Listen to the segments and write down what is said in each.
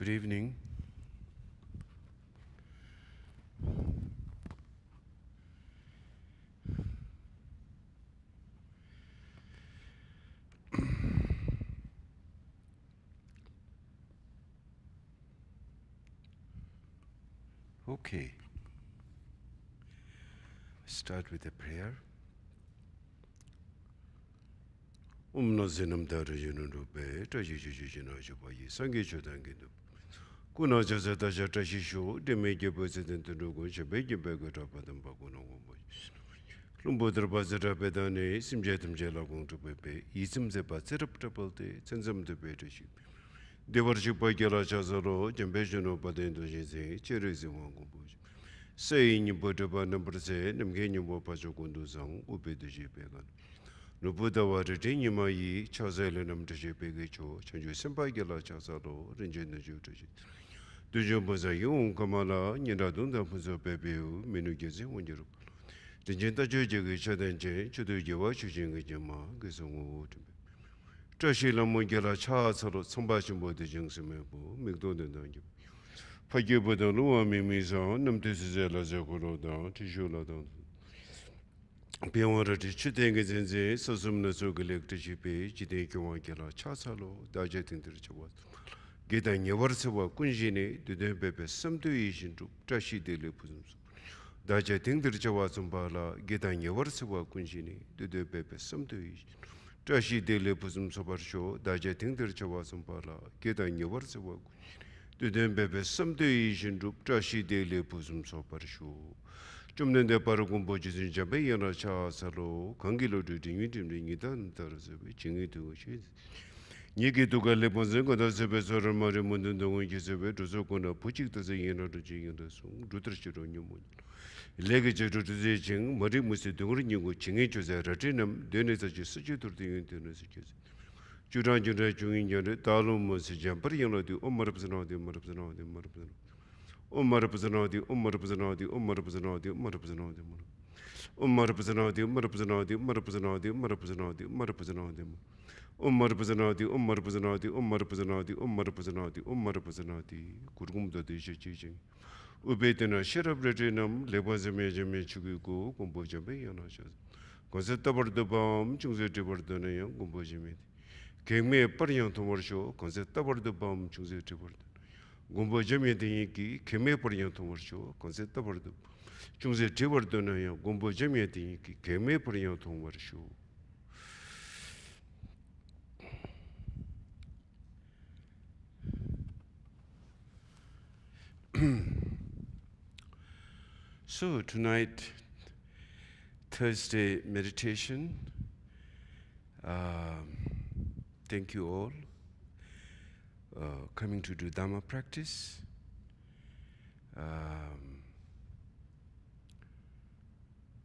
Good evening. Okay. Start with a prayer. Umnozinam darajunube, tajijujinajubayi, sangichudangidu. Kuna jazata tashishu, de make a president to go, Shabeki Begotapadam Bakuno. Lumbodrabazara Bedane, Simjetum Jelagong to Pepe, Ism the Batsiraptapalte, Sensum the Betaship. They worship by Gela Chazaro, Jambejano Padendo Jese, Cheris in Wangumbush. Saying you put about number say, Namgany Wapacho Kunduzang, Ube the Jipegan. No Buddha water Tinyama yi, Chazelanum to Jipegacho, Chanju Sempai Gela Chazaro, Rinjan the Jutaji. Dujumbaza Yung Kamala, Yadunda Puzo Pepeu, Menugezi, Wunjuru. The Jenta Joji Chadanche, Chudu Jawa Chujing Jama, Gizongo. Trashila Mungela Chazaro, Sambashimbo the Jungsemepo, McDonald. Pagibo the Lua Mimizon, Namtisella Zakuro down, Tishula down. Pianwa Chiting is in the Sosumna Sogalektici page, Jidekawangela Chasalo, Dajeting the Chawat. Getting Yavarsawa Kunjini, the Dempepe, some tuition to Trashi de Lepusums. Dajeting the Chawazumbala, getting Yavarsawa Kunjini, the Dempepe, some tuition. Trashi de Lepusum Sobarsho, Dajeting the Chawazumbala, getting Yavarsawa. The Dempepe, some tuition to Trashi de Lepusum Sobarsho. Jumden de Paragumboges in Jabayana Chasalo, Kangilo to the Unitan Tarasa, Chingi to Shis. Niki took a leponzengo, the Sebesor Marimundan, the Winchester, to Sokona, Puchik the Zayana to Jing and the Sung, Dutrashiro Numun. Legacy to the Jing, Marimus the Duringo, Chingichos at Ratinum, then it's such a thing in the suggestion. Juran Jurajun, Talum was a Jampariano, the Omarapsano, the Marapsano, the Marapsano. Umarapsanadi, Umarapsanadi, Umarapsanadi, Umarapsanadi. Umarapsanadi, Umarapsanadi, Umarapsanadi, Umarapsanadi, Umarapsanadi. Umarapsanadi, Umarapsanadi, Umarapsanadi, Umarapsanadi, Umarapsanadi, Kurgumda de Chaching. Ubetana, Sherabratinum, Lebazame Chugu, Gumbojabe, Yanashas. Concept the bomb, Chungzetibordanaya, Gumbojimit. Came me a parion to Morsho, concept the bomb, Chungzetibord. Gumbo Jami Dinki, Keme Porianton, Consetta Bordo. Chungze Tibordona, Gumbo Jami Dinki, Keme Porianton Warshu. So tonight, Thursday meditation. Thank you all. Coming to do Dharma practice.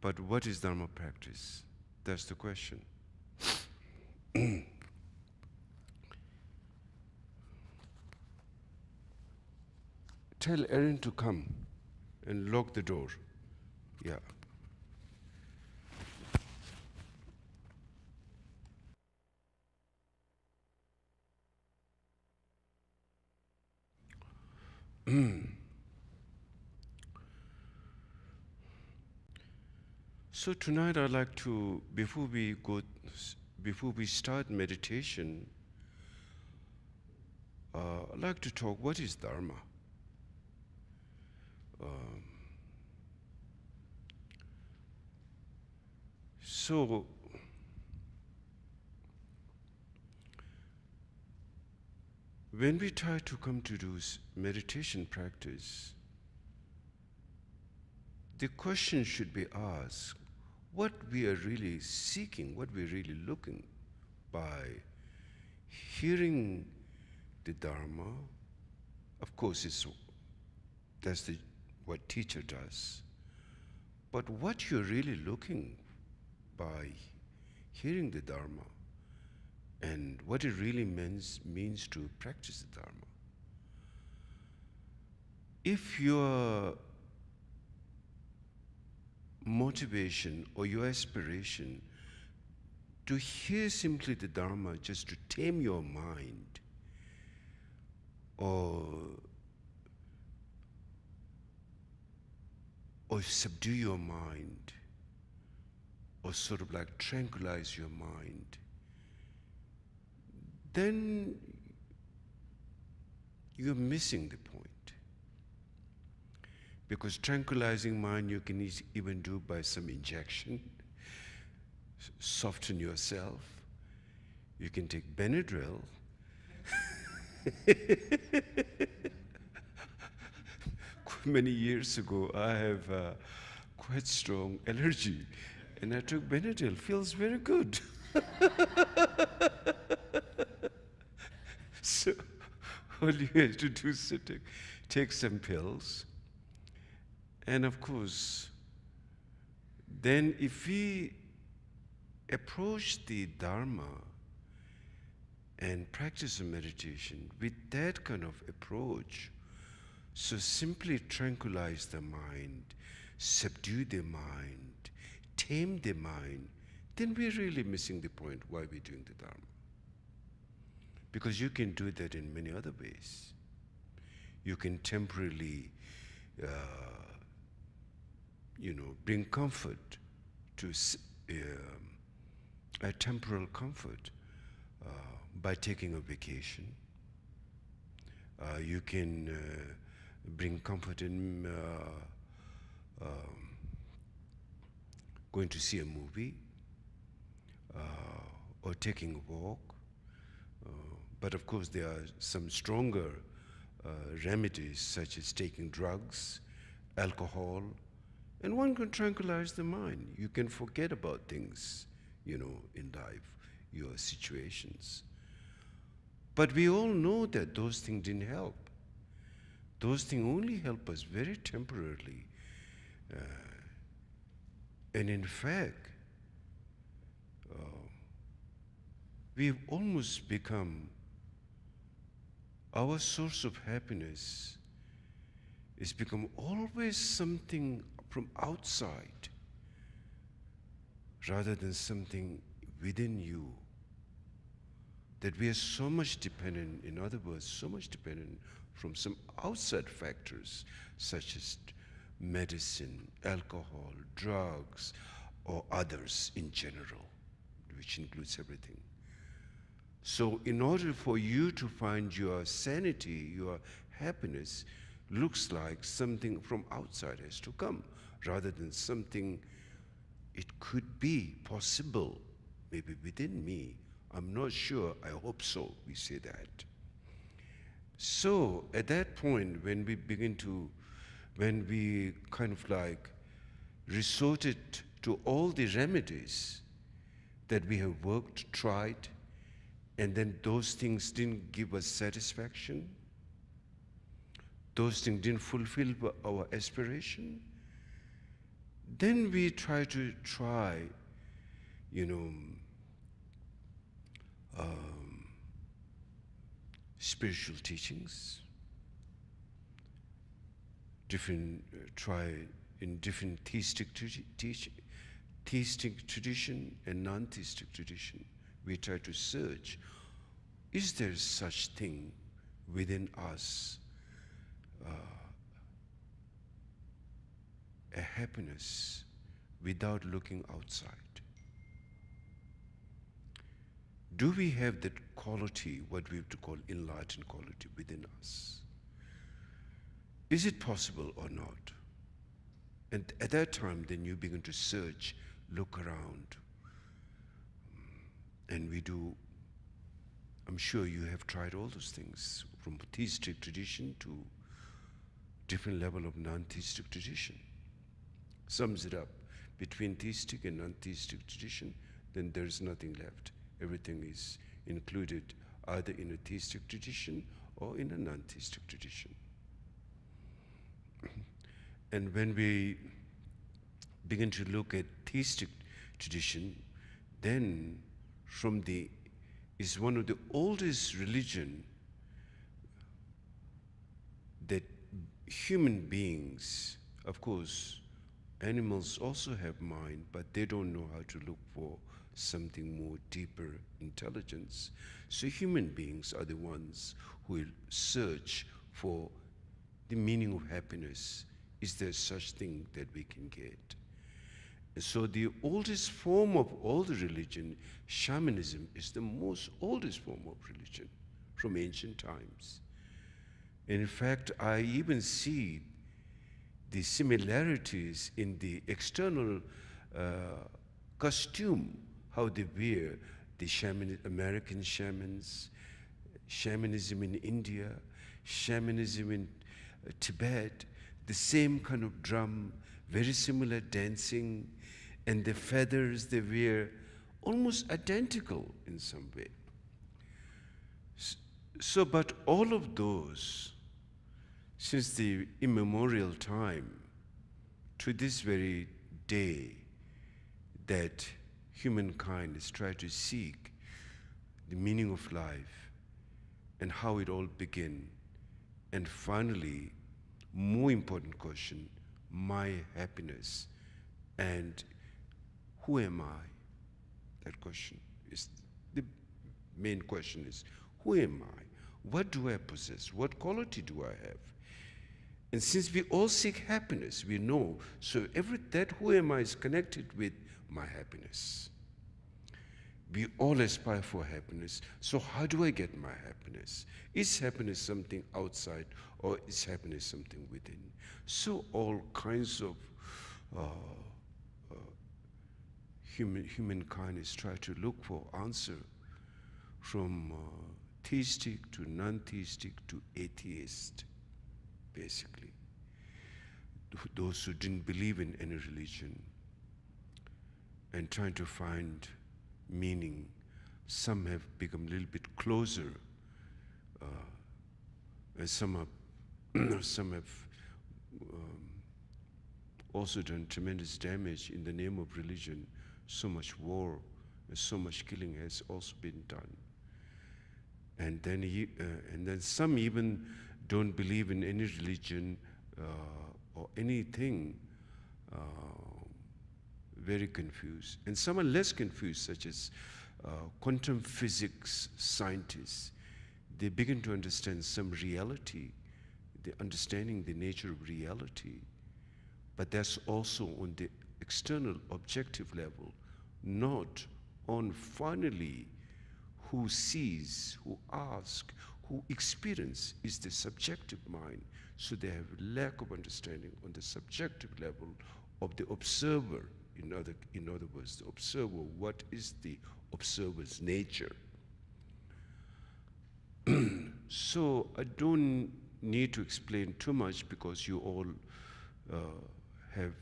But what is Dharma practice? That's the question. Tell Erin to come and lock the door. Yeah. So tonight I'd like to, before we start meditation, I'd like to talk what is Dharma. So when we try to come to do meditation practice, the question should be asked, what we are really seeking, what we're really looking by hearing the Dharma. Of course, that's what teacher does. But what you're really looking by hearing the Dharma and what it really means to practice the Dharma. If your motivation or your aspiration to hear simply the Dharma just to tame your mind, or subdue your mind, or sort of like tranquilize your mind, then you're missing the point. Because tranquilizing mind you can even do by some injection, soften yourself. You can take Benadryl. Many years ago, I have quite strong allergy, and I took Benadryl. Feels very good. So all you have to do is to take some pills. And of course, then if we approach the Dharma and practice a meditation with that kind of approach, so simply tranquilize the mind, subdue the mind, tame the mind, then we're really missing the point why we're doing the Dharma. Because you can do that in many other ways. You can temporarily, bring comfort to a temporal comfort by taking a vacation. You can bring comfort in going to see a movie or taking a walk. But of course, there are some stronger remedies, such as taking drugs, alcohol, and one can tranquilize the mind. You can forget about things, in life, your situations. But we all know that those things didn't help. Those things only help us very temporarily. And in fact, we've almost become, our source of happiness is become always something from outside rather than something within you. That we are so much dependent, in other words, so much dependent from some outside factors such as medicine, alcohol, drugs, or others in general, which includes everything. So in order for you to find your sanity, your happiness, looks like something from outside has to come, rather than something it could be possible, maybe within me. I'm not sure, I hope so, we say that. So at that point, when we kind of like resorted to all the remedies that we have worked, tried, and then those things didn't give us satisfaction, those things didn't fulfill our aspiration, then we try, spiritual teachings, try in different theistic tradition and non-theistic tradition. We try to search, is there such thing within us, a happiness without looking outside? Do we have that quality, what we have to call enlightened quality within us? Is it possible or not? And at that time, then you begin to search, look around. And we do, I'm sure you have tried all those things, from theistic tradition to different level of non-theistic tradition. Sums it up, between theistic and non-theistic tradition, then there's nothing left. Everything is included either in a theistic tradition or in a non-theistic tradition. And when we begin to look at theistic tradition, then is one of the oldest religion that human beings, of course, animals also have mind, but they don't know how to look for something more deeper intelligence. So human beings are the ones who will search for the meaning of happiness. Is there such thing that we can get? And so the oldest form of all the religion, shamanism, is the most oldest form of religion from ancient times. And in fact, I even see the similarities in the external costume, how they wear, the American shamans, shamanism in India, shamanism in Tibet, the same kind of drum, very similar dancing, and the feathers they wear, almost identical in some way. So, but all of those, since the immemorial time, to this very day, that humankind is trying to seek the meaning of life and how it all began. And finally, more important question, my happiness and who am I? That question is the main question is, who am I? What do I possess? What quality do I have? And since we all seek happiness, we know, so that who am I is connected with my happiness. We all aspire for happiness. So how do I get my happiness? Is happiness something outside or is happiness something within? So all kinds of humankind is trying to look for answer from theistic to non-theistic to atheist, basically. Those who didn't believe in any religion and trying to find meaning. Some have become a little bit closer, and some have also done tremendous damage in the name of religion. So much war and so much killing has also been done. And then some even don't believe in any religion or anything. Very confused. And some are less confused, such as quantum physics scientists. They begin to understand some reality, they're understanding the nature of reality. But that's also on the external objective level, not on finally who sees, who asks, who experience is the subjective mind. So they have lack of understanding on the subjective level of the observer. In other words, the observer, what is the observer's nature? So I don't need to explain too much because you all have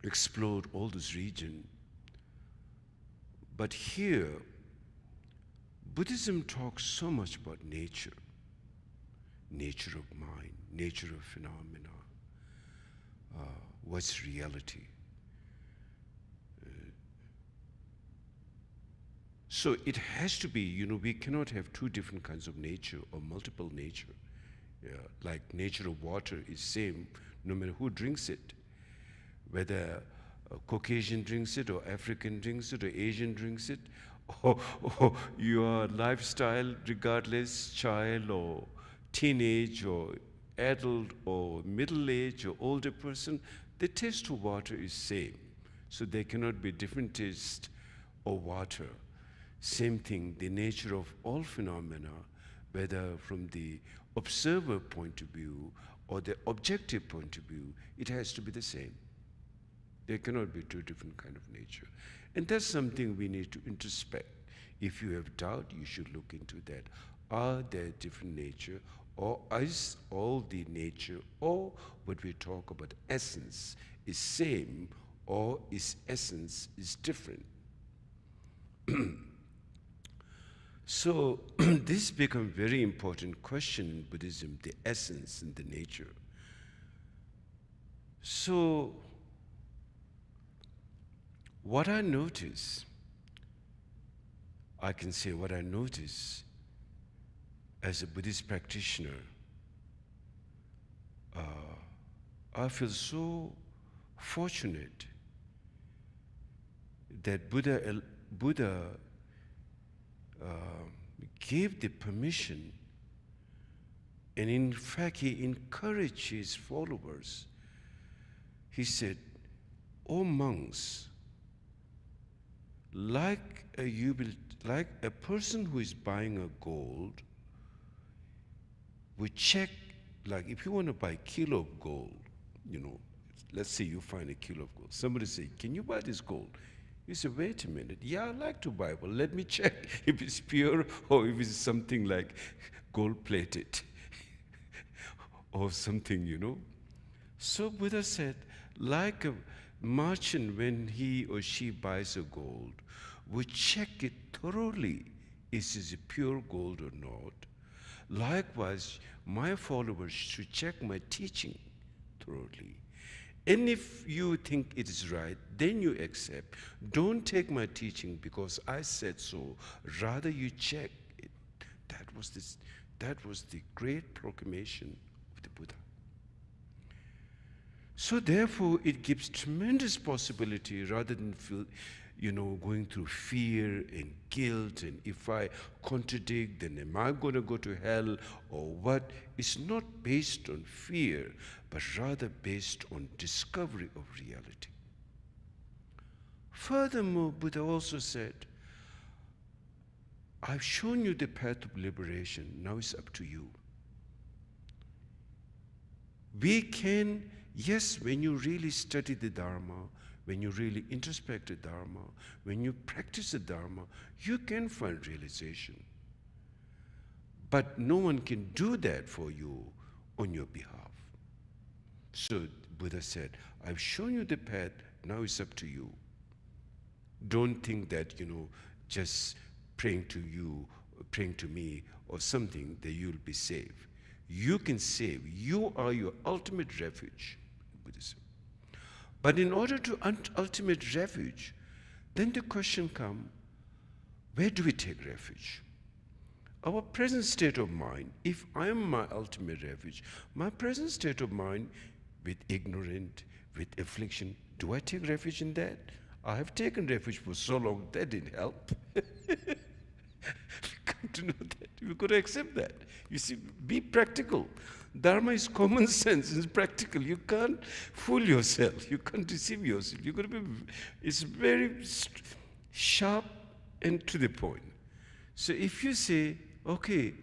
explored all this region. But here, Buddhism talks so much about nature, nature of mind, nature of phenomena. What's reality? So it has to be, we cannot have two different kinds of nature or multiple nature. Like nature of water is same no matter who drinks it, whether Caucasian drinks it or African drinks it or Asian drinks it, or your lifestyle, regardless, child or teenage or adult or middle age or older person, the taste of water is same. So there cannot be different taste of water. Same thing, the nature of all phenomena, whether from the observer point of view or the objective point of view, it has to be the same. There cannot be two different kind of nature. And that's something we need to introspect. If you have doubt, you should look into that. Are there different nature, or is all the nature, or what we talk about essence, is same, or is essence is different? So this becomes very important question in Buddhism, the essence and the nature. So what I notice, I can say what I notice as a Buddhist practitioner, I feel so fortunate that Buddha gave the permission, and in fact he encouraged his followers. He said, "O monks, like a person who is buying a gold, we check, like if you want to buy a kilo of gold, let's say you find a kilo of gold. Somebody say, can you buy this gold? You say, wait a minute, yeah, I'd like to buy it, but let me check if it's pure or if it's something like gold-plated or something. So Buddha said, like a merchant, when he or she buys a gold, we check it thoroughly, is it pure gold or not? Likewise, my followers should check my teaching thoroughly. And if you think it is right, then you accept. Don't take my teaching because I said so. Rather, you check it. That was the great proclamation of the Buddha. So therefore, it gives tremendous possibility rather than feel, going through fear and guilt, and if I contradict, then am I going to go to hell or what? It's not based on fear, but rather based on discovery of reality. Furthermore, Buddha also said, I've shown you the path of liberation, now it's up to you. We can, yes, when you really study the Dharma, when you really introspect the Dharma, when you practice the Dharma, you can find realization. But no one can do that for you on your behalf. So Buddha said, I've shown you the path, now it's up to you. Don't think that, just praying to me or something that you'll be saved. You can save. You are your ultimate refuge in Buddhism. But in order to ultimate refuge, then the question comes, where do we take refuge? Our present state of mind, if I am my ultimate refuge, my present state of mind with ignorance, with affliction, do I take refuge in that? I have taken refuge for so long, that didn't help. We got to know that. We've got to accept that. You see, be practical. Dharma is common sense, it's practical. You can't fool yourself. You can't deceive yourself. You've got to be, it's very sharp and to the point. So if you say, okay,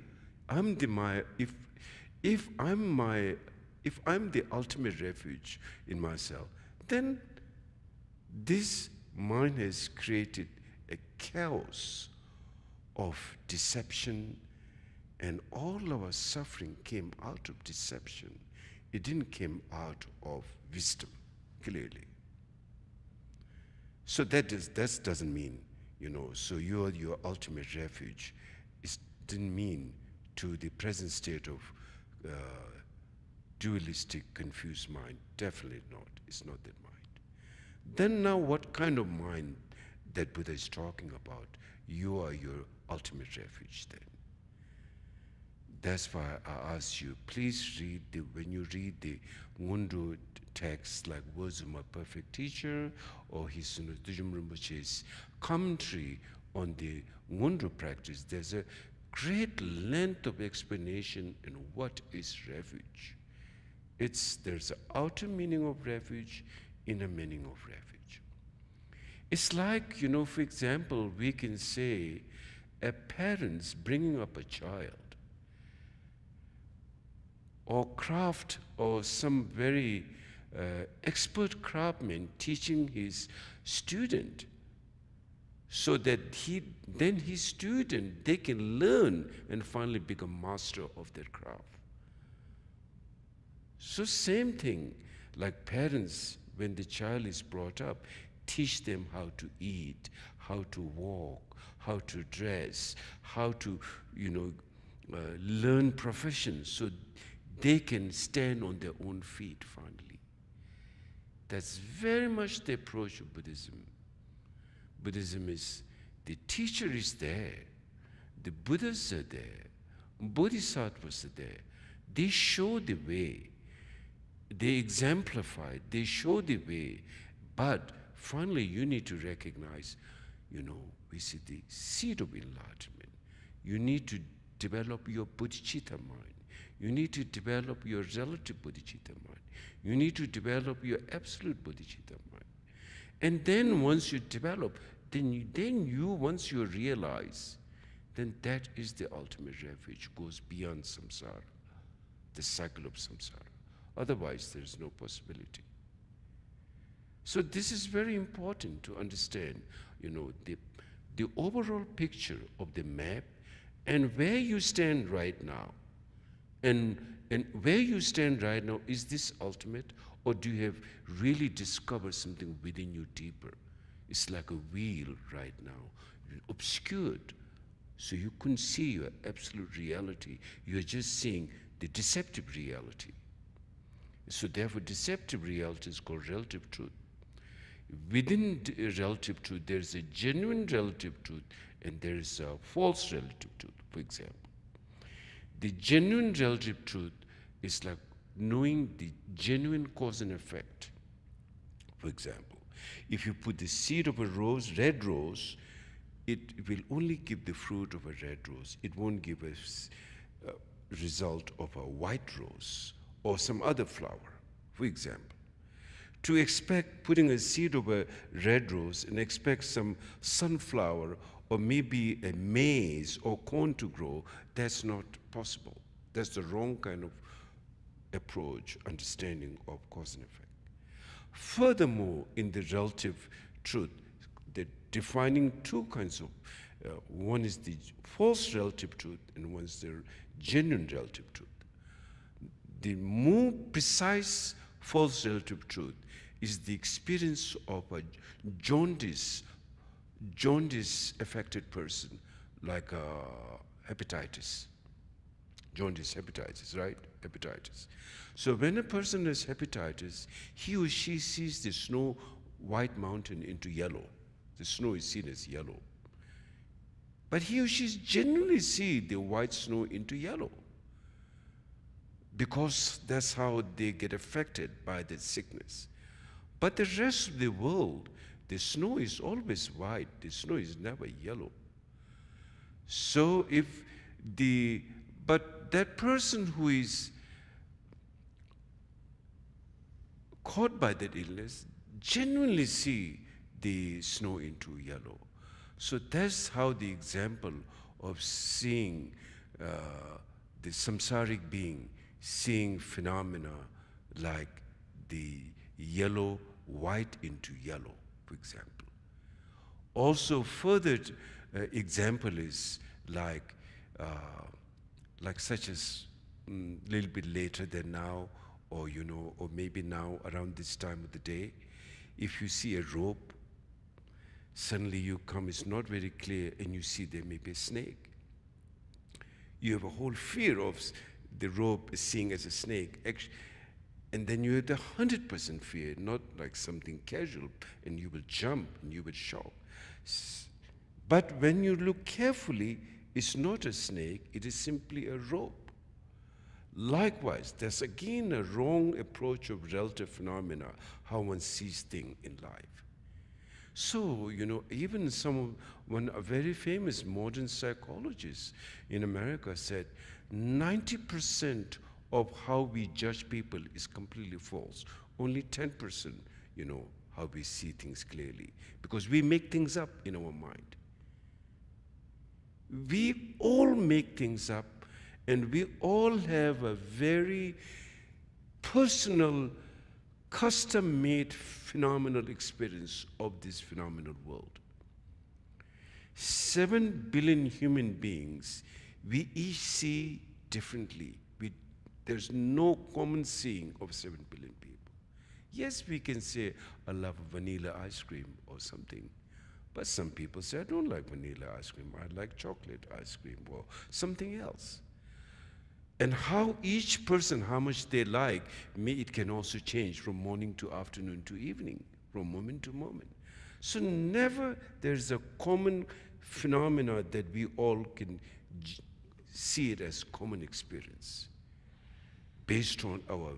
if I'm the ultimate refuge in myself, then this mind has created a chaos of deception, and all our suffering came out of deception. It didn't come out of wisdom, clearly. So that doesn't mean, so you're your ultimate refuge. It didn't mean to the present state of dualistic, confused mind. Definitely not. It's not that mind. Then now what kind of mind that Buddha is talking about? You are your ultimate refuge then. That's why I ask you, please read when you read the Ngundu text, like Words of My Perfect Teacher, or his Tujum Rinpoche's commentary on the Ngundu practice, there's a great length of explanation in what is refuge. There's an outer meaning of refuge, inner meaning of refuge. It's like, for example, we can say a parent's bringing up a child, or craft, or some very expert craftsman teaching his student, so that his student, they can learn and finally become master of their craft. So same thing, like parents, when the child is brought up, teach them how to eat, how to walk, how to dress, how to, learn professions, so they can stand on their own feet finally. That's very much the approach of Buddhism. Buddhism is, the teacher is there, the Buddhas are there, Bodhisattvas are there. They show the way, they exemplify, they show the way, but finally you need to recognize, we see the seed of enlightenment. You need to develop your bodhicitta mind. You need to develop your relative bodhicitta mind. You need to develop your absolute bodhicitta mind. And then once you develop, once you realize, then that is the ultimate refuge, goes beyond samsara, the cycle of samsara. Otherwise, there is no possibility. So this is very important to understand, the overall picture of the map and where you stand right now. And where you stand right now, is this ultimate, or do you have really discovered something within you deeper? It's like a wheel right now, obscured, so you couldn't see your absolute reality. You're just seeing the deceptive reality. So therefore, deceptive reality is called relative truth. Within relative truth, there is a genuine relative truth, and there is a false relative truth, for example. The genuine relative truth is like knowing the genuine cause and effect. For example, if you put the seed of a rose, red rose, it will only give the fruit of a red rose. It won't give a result of a white rose or some other flower, for example. To expect putting a seed of a red rose and expect some sunflower or maybe a maize or corn to grow, that's not possible. That's the wrong kind of approach, understanding of cause and effect. Furthermore, in the relative truth, they're defining two kinds of, one is the false relative truth and one is the genuine relative truth. The more precise false relative truth is the experience of a jaundice affected person, like hepatitis. Jaundice, hepatitis, right? Hepatitis. So when a person has hepatitis, he or she sees the snow white mountain into yellow. The snow is seen as yellow. But he or she genuinely see the white snow into yellow, because that's how they get affected by the sickness. But the rest of the world, the snow is always white. The snow is never yellow. So but that person who is caught by that illness genuinely see the snow into yellow. So that's how the example of seeing the samsaric being, seeing phenomena like the yellow, white into yellow, for example. Also, further example is like such as a little bit later than now, or or maybe now around this time of the day, if you see a rope, suddenly you come, it's not very clear, and you see there may be a snake. You have a whole fear of the rope seeing as a snake. And then you have the 100% fear, not like something casual, and you will jump and you will shout. But when you look carefully, it's not a snake, it is simply a rope. Likewise, there's again a wrong approach of relative phenomena, how one sees things in life. So, even a very famous modern psychologist in America said 90% of how we judge people is completely false. Only 10%, how we see things clearly. Because we make things up in our mind. We all make things up, and we all have a very personal, custom-made phenomenal experience of this phenomenal world. 7 billion human beings, we each see differently. There's no common seeing of 7 billion people. Yes, we can say, I love vanilla ice cream or something. But some people say, I don't like vanilla ice cream. I like chocolate ice cream or something else. And how each person, how much they like, it can also change from morning to afternoon to evening, from moment to moment. So never there's a common phenomena that we all can see it as common experience, based on our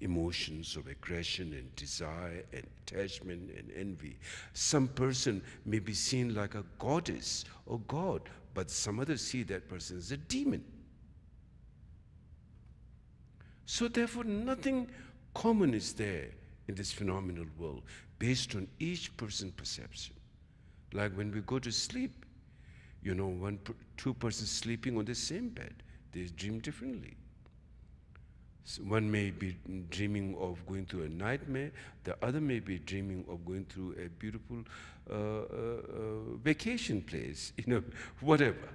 emotions of aggression and desire and attachment and envy. Some person may be seen like a goddess or god, but some others see that person as a demon. So therefore, nothing common is there in this phenomenal world based on each person's perception. Like when we go to sleep, two persons sleeping on the same bed, they dream differently. So one may be dreaming of going through a nightmare, the other may be dreaming of going through a beautiful vacation place, whatever.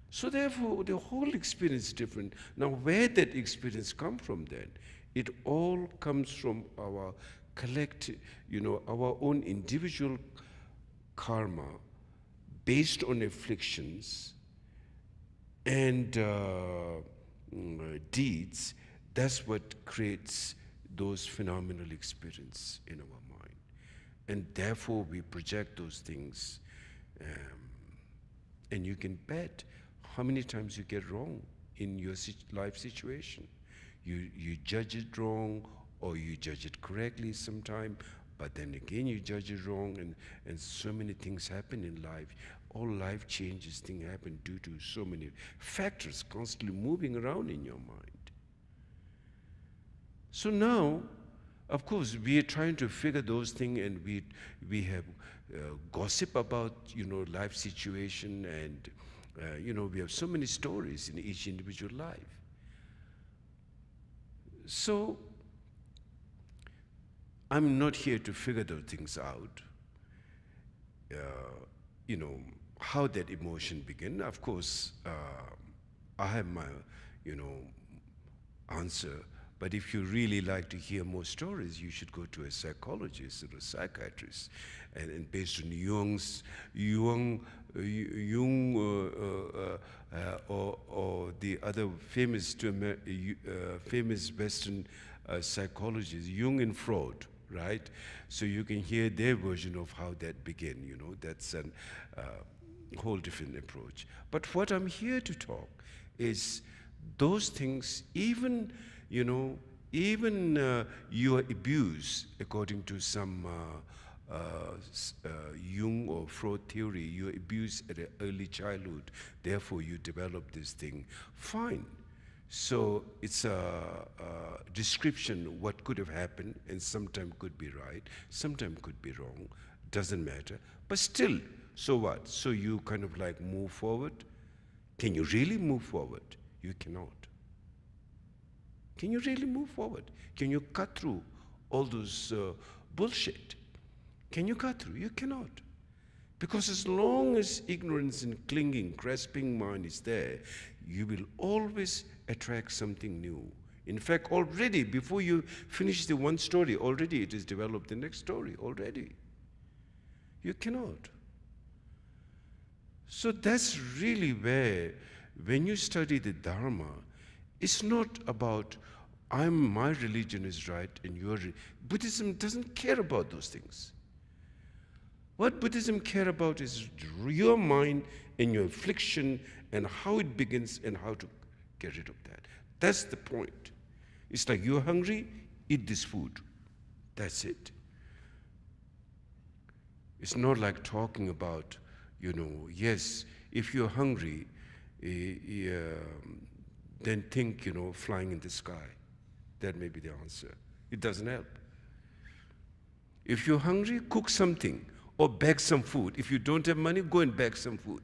So therefore, the whole experience is different. Now, where that experience comes from then? It all comes from our collective, our own individual karma based on afflictions and deeds. That's what creates those phenomenal experiences in our mind. And therefore, we project those things. And you can bet how many times you get wrong in your life situation. You judge it wrong, or you judge it correctly sometime, but then again you judge it wrong, and so many things happen in life. All life changes, things happen due to so many factors constantly moving around in your mind. So now, of course, we are trying to figure those things, and we have gossip about life situation, and we have so many stories in each individual life. So I'm not here to figure those things out. How that emotion began. Of course, I have my answer. But if you really like to hear more stories, you should go to a psychologist or a psychiatrist. And based on Jung, or the other famous Western psychologists, Jung and Freud, right? So you can hear their version of how that began. That's a whole different approach. But what I'm here to talk is those things, even your abuse, according to some Jung or Freud theory, you abuse at an early childhood, therefore you develop this thing. Fine. So it's a description what could have happened, and sometimes could be right, sometimes could be wrong, doesn't matter. But still, so what? So you kind of like move forward? Can you really move forward? You cannot. Can you really move forward? Can you cut through all those bullshit? Can you cut through? You cannot. Because as long as ignorance and clinging, grasping mind is there, you will always attract something new. In fact, already, before you finish the one story, already it is developed the next story, already. You cannot. So that's really where, when you study the Dharma, it's not about, my religion is right and your Buddhism doesn't care about those things. What Buddhism care about is your mind and your affliction and how it begins and how to get rid of that. That's the point. It's like you're hungry, eat this food. That's it. It's not like talking about, yes, if you're hungry, then think, flying in the sky. That may be the answer. It doesn't help. If you're hungry, cook something or bag some food. If you don't have money, go and bag some food.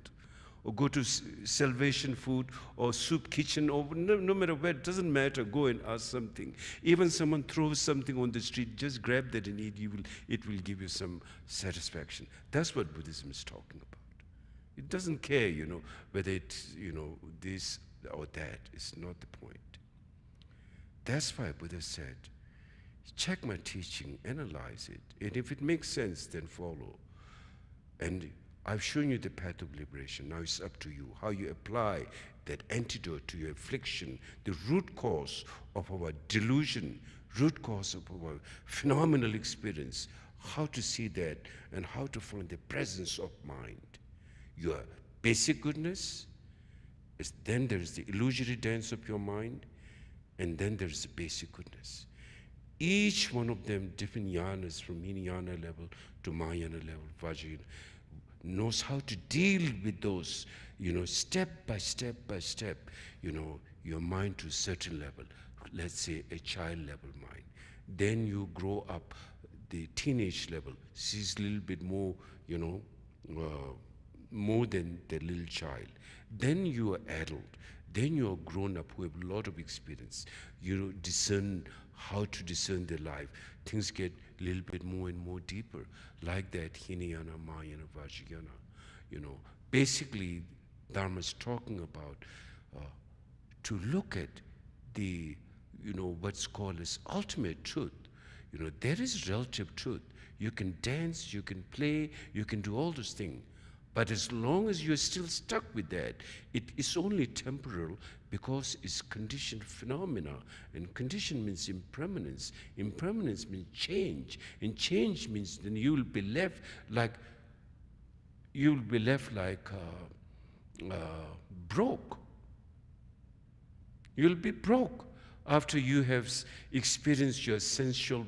Or go to Salvation Food or Soup Kitchen, or no matter where, it doesn't matter, go and ask something. Even someone throws something on the street, just grab that and eat. It will give you some satisfaction. That's what Buddhism is talking about. It doesn't care, whether it's, this or that. It's not the point. That's why Buddha said, check my teaching, analyze it, and if it makes sense, then follow. And I've shown you the path of liberation. Now it's up to you, how you apply that antidote to your affliction, the root cause of our delusion, root cause of our phenomenal experience, how to see that and how to find the presence of mind. Your basic goodness, then there's the illusory dance of your mind, and then there's the basic goodness. Each one of them, different yanas, from Hinayana level to Mahayana level, Vajrayana, knows how to deal with those, step by step by step, your mind to a certain level, let's say a child level mind. Then you grow up, the teenage level, sees a little bit more, more than the little child. Then you are adult. Then you are grown up who have a lot of experience. You discern how to discern their life. Things get a little bit more and more deeper. Like that, Hinayana, Mahayana, Vajrayana. Basically, Dharma is talking about to look at the, what's called as ultimate truth. There is relative truth. You can dance, you can play, you can do all those things. But as long as you're still stuck with that, it is only temporal because it's conditioned phenomena. And condition means impermanence. Impermanence means change. And change means then you'll be left like broke. You'll be broke after you have experienced your sensual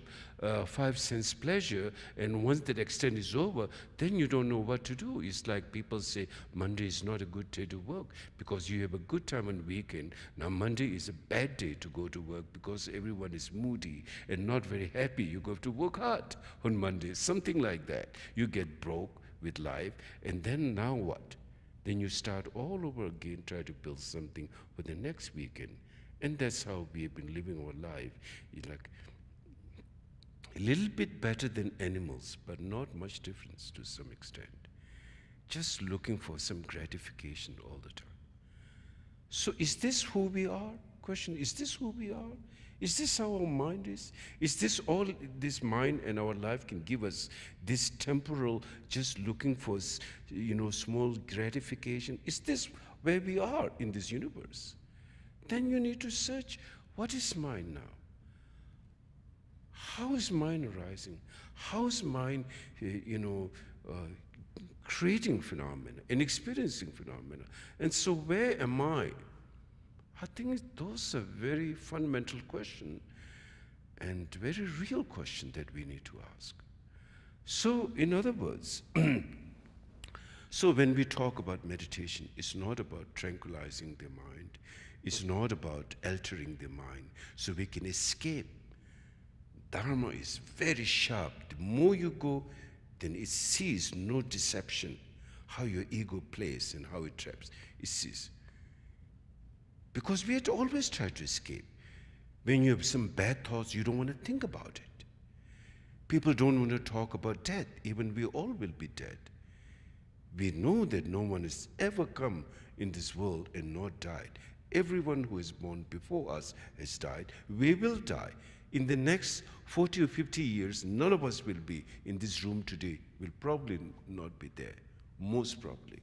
five sense pleasure, and once that extent is over, then you don't know what to do. It's like people say Monday is not a good day to work because you have a good time on weekend. Now Monday is a bad day to go to work because everyone is moody and not very happy. You go to work hard on Monday, something like that. You get broke with life, and then now what? Then you start all over again, try to build something for the next weekend. And that's how we have been living our life. It's like a little bit better than animals, but not much difference to some extent. Just looking for some gratification all the time. So is this who we are? Question, is this who we are? Is this how our mind is? Is this all this mind and our life can give us, this temporal, just looking for, small gratification? Is this where we are in this universe? Then you need to search, what is mind now? How is mind arising? How is mind, creating phenomena and experiencing phenomena? And so where am I? I think those are very fundamental questions and very real question that we need to ask. So in other words, so when we talk about meditation, it's not about tranquilizing the mind. It's not about altering the mind so we can escape. Dharma is very sharp. The more you go, then it sees no deception, how your ego plays and how it traps. It sees. Because we had to always try to escape. When you have some bad thoughts, you don't want to think about it. People don't want to talk about death. Even we all will be dead. We know that no one has ever come in this world and not died. Everyone who is born before us has died. We will die. In the next 40 or 50 years, none of us will be in this room today. We'll probably not be there, most probably.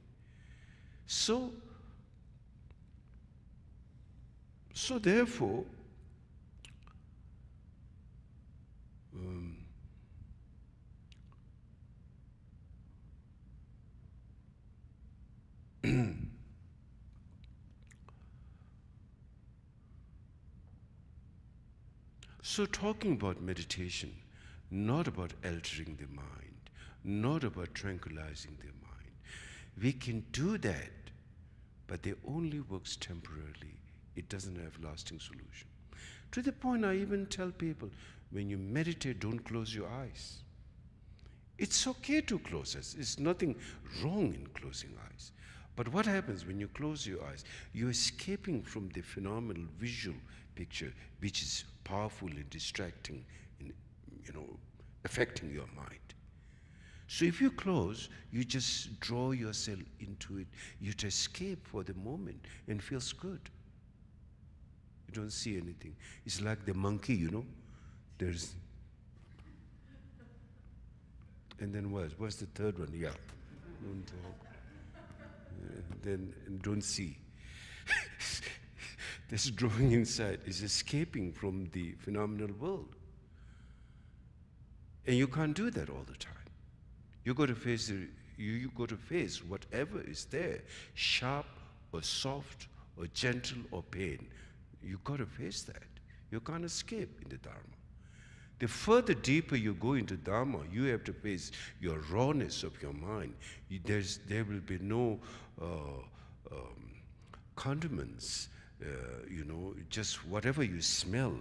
So therefore, so talking about meditation, not about altering the mind, not about tranquilizing the mind. We can do that, but it only works temporarily. It doesn't have lasting solution. To the point I even tell people, when you meditate, don't close your eyes. It's okay to close eyes. There's nothing wrong in closing eyes. But what happens when you close your eyes? You're escaping from the phenomenal visual picture, which is powerful and distracting and, affecting your mind. So if you close, you just draw yourself into it. You just escape for the moment and feels good. You don't see anything. It's like the monkey, There's, and then what's the third one? Yeah, don't talk. Then don't see. This drawing inside is escaping from the phenomenal world. And you can't do that all the time. You got to face you got to face whatever is there, sharp or soft or gentle or pain. You got to face that. You can't escape in the Dharma. The further deeper you go into Dharma, you have to face your rawness of your mind. There will be no condiments, just whatever you smell,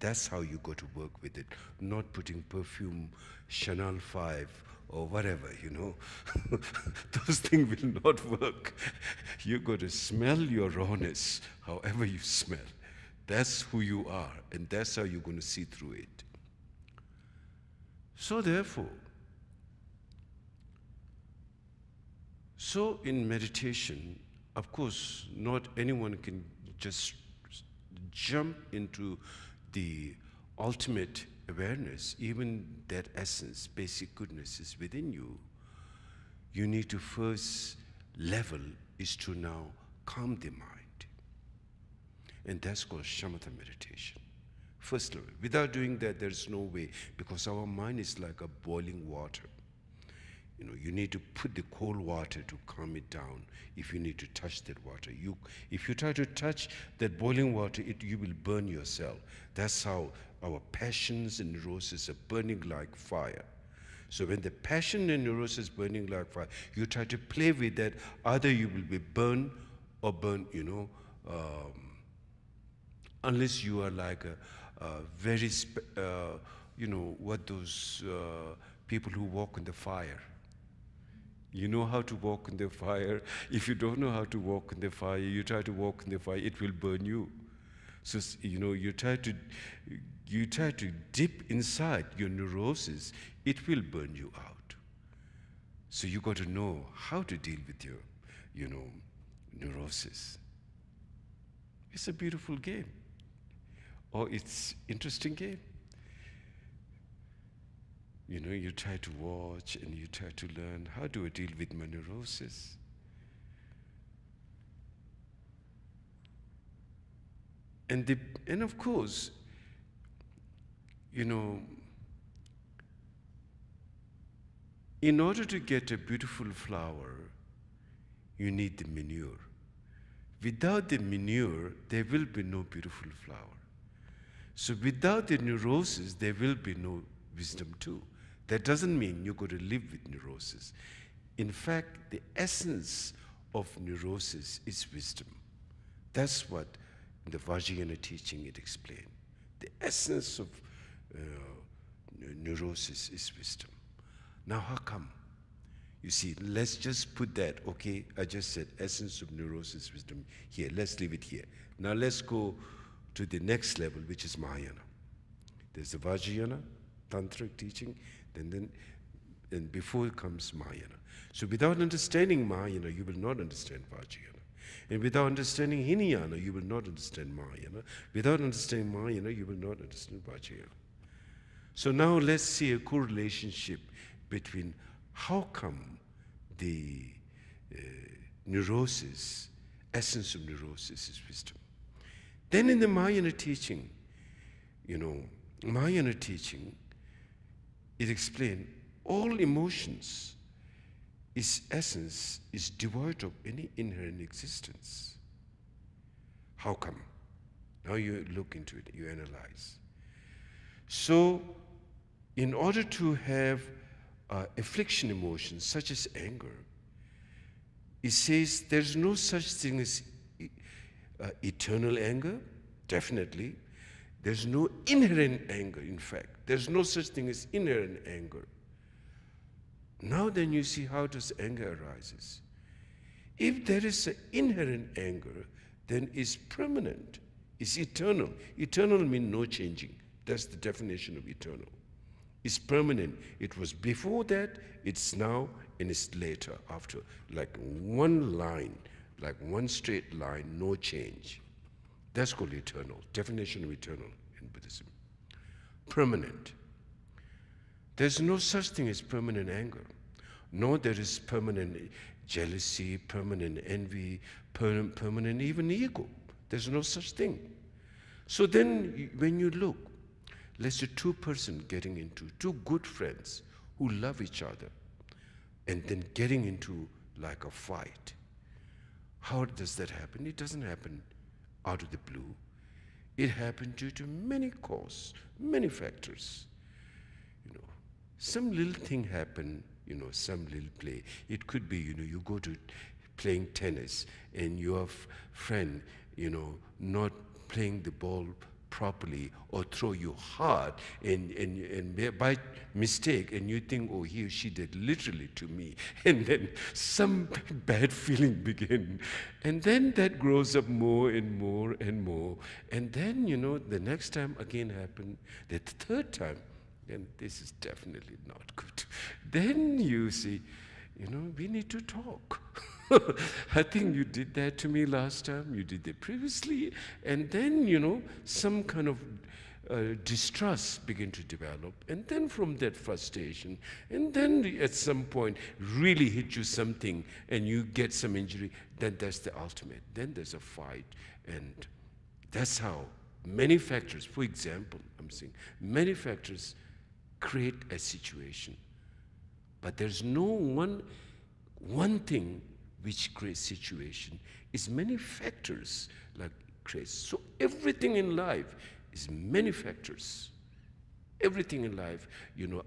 that's how you go to work with it. Not putting perfume, Chanel 5, or whatever, Those things will not work. You got to smell your rawness, however you smell. That's who you are, and that's how you're going to see through it. So therefore, in meditation, of course, not anyone can just jump into the ultimate awareness. Even that essence, basic goodness is within you. You need to first level is to now calm the mind. And that's called shamatha meditation. First level. Without doing that, there's no way, because our mind is like a boiling water. You need to put the cold water to calm it down if you need to touch that water. If you try to touch that boiling water, you will burn yourself. That's how our passions and neurosis are burning like fire. So when the passion and neurosis is burning like fire, you try to play with that, either you will be burned or burn, unless you are like a very, what those people who walk in the fire. You know how to walk in the fire. If you don't know how to walk in the fire, you try to walk in the fire, it will burn you. So, you try to dip inside your neurosis, it will burn you out. So you got to know how to deal with your, neurosis. It's a beautiful game. Or it's interesting game. You try to watch and you try to learn, how do I deal with my neurosis? And of course, in order to get a beautiful flower, you need the manure. Without the manure, there will be no beautiful flower. So without the neurosis, there will be no wisdom too. That doesn't mean you're going to live with neurosis. In fact, the essence of neurosis is wisdom. That's what in the Vajrayana teaching it explained. The essence of neurosis is wisdom. Now how come? You see, let's just put that, okay, I just said essence of neurosis, wisdom here. Let's leave it here. Now let's go to the next level, which is Mahayana. There's the Vajrayana, tantric teaching, and before comes Mahayana. So without understanding Mahayana, you will not understand Vajrayana. And without understanding Hinayana, you will not understand Mahayana. Without understanding Mahayana, you will not understand Vajrayana. So now let's see a correlationship between how come the neurosis, essence of neurosis is wisdom. Then in the Mahayana teaching, Mahayana teaching, it explained all emotions, its essence is devoid of any inherent existence. How come? Now you look into it, you analyze. So, in order to have affliction emotions such as anger, it says there's no such thing as eternal anger, definitely. There's no inherent anger, in fact. There's no such thing as inherent anger. Now then you see how does anger arises. If there is an inherent anger, then it's permanent, it's eternal. Eternal means no changing. That's the definition of eternal. It's permanent. It was before that, it's now, and it's later, after. Like one line, like one straight line, no change. That's called eternal, definition of eternal in Buddhism. Permanent. There's no such thing as permanent anger. No, there is permanent jealousy, permanent envy, permanent even ego. There's no such thing. So then when you look, let's say two good friends who love each other, and then getting into like a fight. How does that happen? It doesn't happen out of the blue. It happened due to many causes, many factors. some little thing happen, some little play. It could be, you go to playing tennis and your friend, not playing the ball properly or throw you hard and by mistake, and you think, oh, he or she did literally to me, and then some bad feeling begin, and then that grows up more and more and more, and then the next time again happen, the third time, then this is definitely not good. Then you see, we need to talk. I think you did that to me last time, you did it previously, and then, some kind of distrust begin to develop, and then from that frustration, and then at some point really hit you something and you get some injury, then that's the ultimate. Then there's a fight, and that's how many factors, for example, I'm saying, many factors create a situation. But there's no one thing which creates situation. It's many factors like creates. So everything in life is many factors. Everything in life,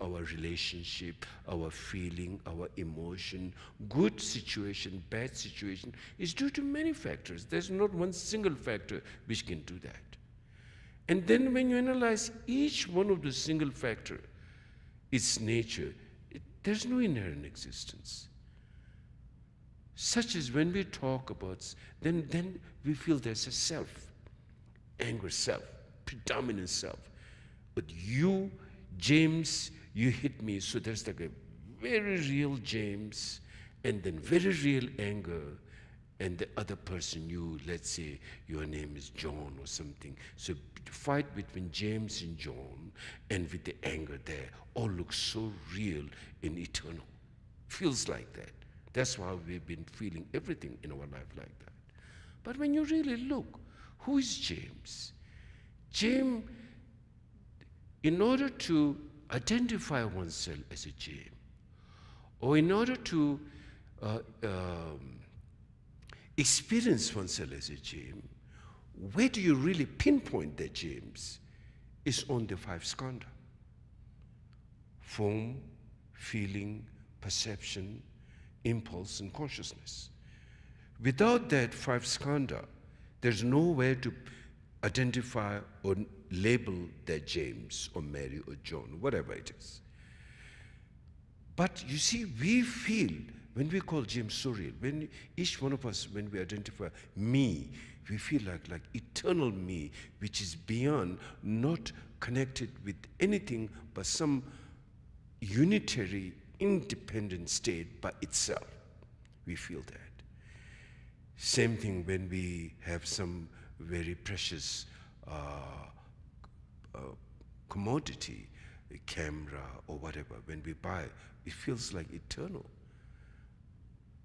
our relationship, our feeling, our emotion, good situation, bad situation, is due to many factors. There's not one single factor which can do that. And then when you analyze each one of the single factor, its nature, there's no inherent existence. Such as when we talk about, then we feel there's a self, anger self, predominant self. But you, James, you hit me, so there's like a very real James, and then very real anger, and the other person, let's say your name is John or something. So fight between James and John, and with the anger there, all looks so real and eternal. Feels like that. That's why we've been feeling everything in our life like that. But when you really look, who is James? James, in order to identify oneself as a James, or in order to experience oneself as a James, where do you really pinpoint that James? Is on the 5 skandha. Form, feeling, perception, impulse, and consciousness. Without that 5 skandha, there's nowhere to identify or label that James or Mary or John, whatever it is. But you see, we feel, when we call James so real, when each one of us, when we identify me, we feel like eternal me, which is beyond, not connected with anything but some unitary, independent state by itself. We feel that. Same thing when we have some very precious commodity, a camera or whatever, when we buy, it feels like eternal.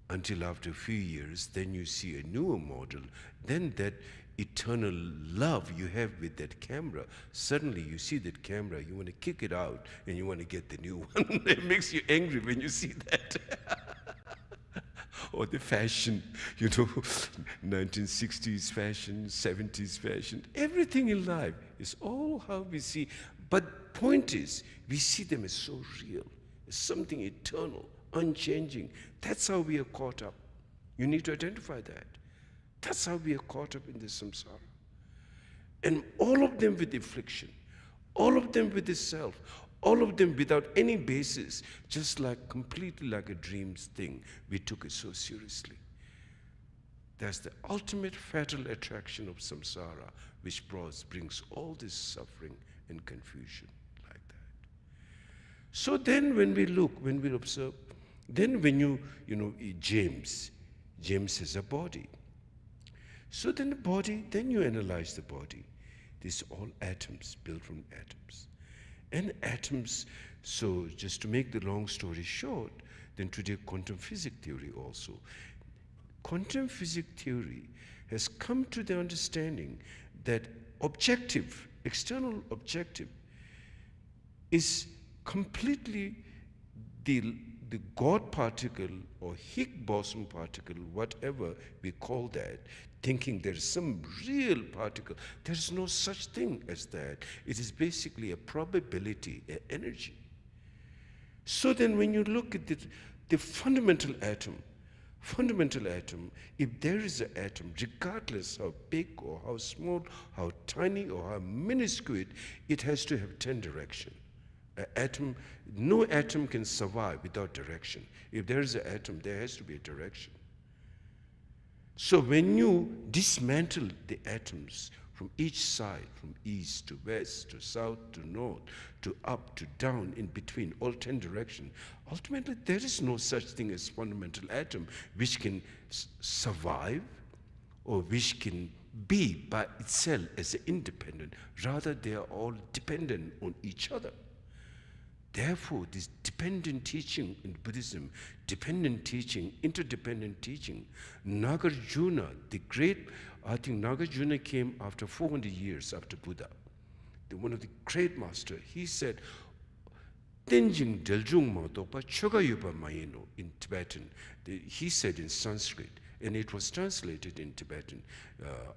Until after a few years, then you see a newer model, then that eternal love you have with that camera, suddenly you see that camera, you want to kick it out and you want to get the new one. It makes you angry when you see that. Or the fashion, 1960s fashion, 70s fashion, everything in life is all how we see. But point is, we see them as so real, as something eternal, unchanging. That's how we are caught up. You need to identify that. That's how we are caught up in this samsara. And all of them with affliction, all of them with the self, all of them without any basis, just like completely like a dreams thing. We took it so seriously. That's the ultimate fatal attraction of samsara, which brings all this suffering and confusion like that. So then when we look, when we observe, then when James has a body. So then the body, then you analyze the body. These are all atoms, built from atoms. And atoms, so just to make the long story short, then today quantum physics theory also. Quantum physics theory has come to the understanding that objective, external objective, is completely the God particle or Higgs boson particle, whatever we call that, thinking there's some real particle. There's no such thing as that. It is basically a probability, an energy. So then when you look at the fundamental atom, if there is an atom, regardless how big or how small, how tiny or how minuscule, it has to have 10 direction. No atom can survive without direction. If there is an atom, there has to be a direction. So when you dismantle the atoms from each side, from east to west, to south to north, to up to down, in between, all 10 directions, ultimately there is no such thing as fundamental atom which can survive or which can be by itself as independent. Rather, they are all dependent on each other. Therefore, this dependent teaching in Buddhism, dependent teaching, interdependent teaching, Nagarjuna, the great, I think Nagarjuna came after 400 years after Buddha. One of the great masters, he said, Tenjing Deljung Madopa Chogayupa Mayeno in Tibetan. He said in Sanskrit, and it was translated in Tibetan.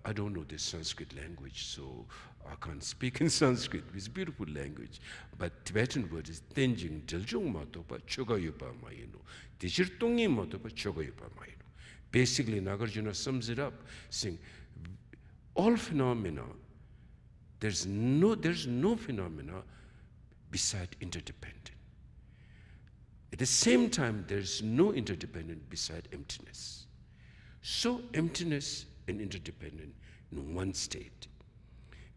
I don't know the Sanskrit language, so I can't speak in Sanskrit. It's a beautiful language. But Tibetan word is Tenjing Deljung Madopa Chogayupa Mayeno. Tejir Tongi Madopa Chogayupa Mayeno. Basically, Nagarjuna sums it up, saying, all phenomena, there's no phenomena beside interdependent. At the same time, there's no interdependent beside emptiness. So emptiness and interdependent in one state.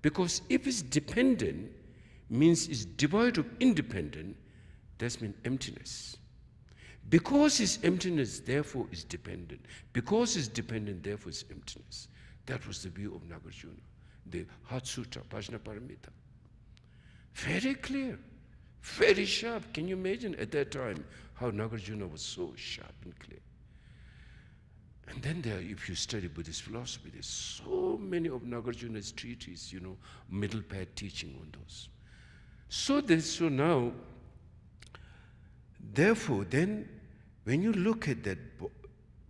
Because if it's dependent, means it's devoid of independent, that means emptiness. Because it's emptiness, therefore it's dependent. Because it's dependent, therefore it's emptiness. That was the view of Nagarjuna, the Heart Sutra, Prajnaparamita. Very clear, very sharp. Can you imagine at that time how Nagarjuna was so sharp and clear? And then there, if you study Buddhist philosophy, there's so many of Nagarjuna's treatises, middle path teaching on those. So now, therefore, then, when you look at that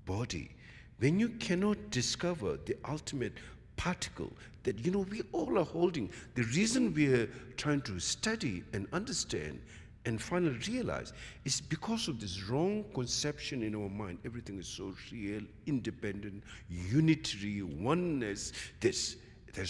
body, when you cannot discover the ultimate particle that, we all are holding, the reason we are trying to study and understand and finally realize is because of this wrong conception in our mind. Everything is so real, independent, unitary, oneness. There's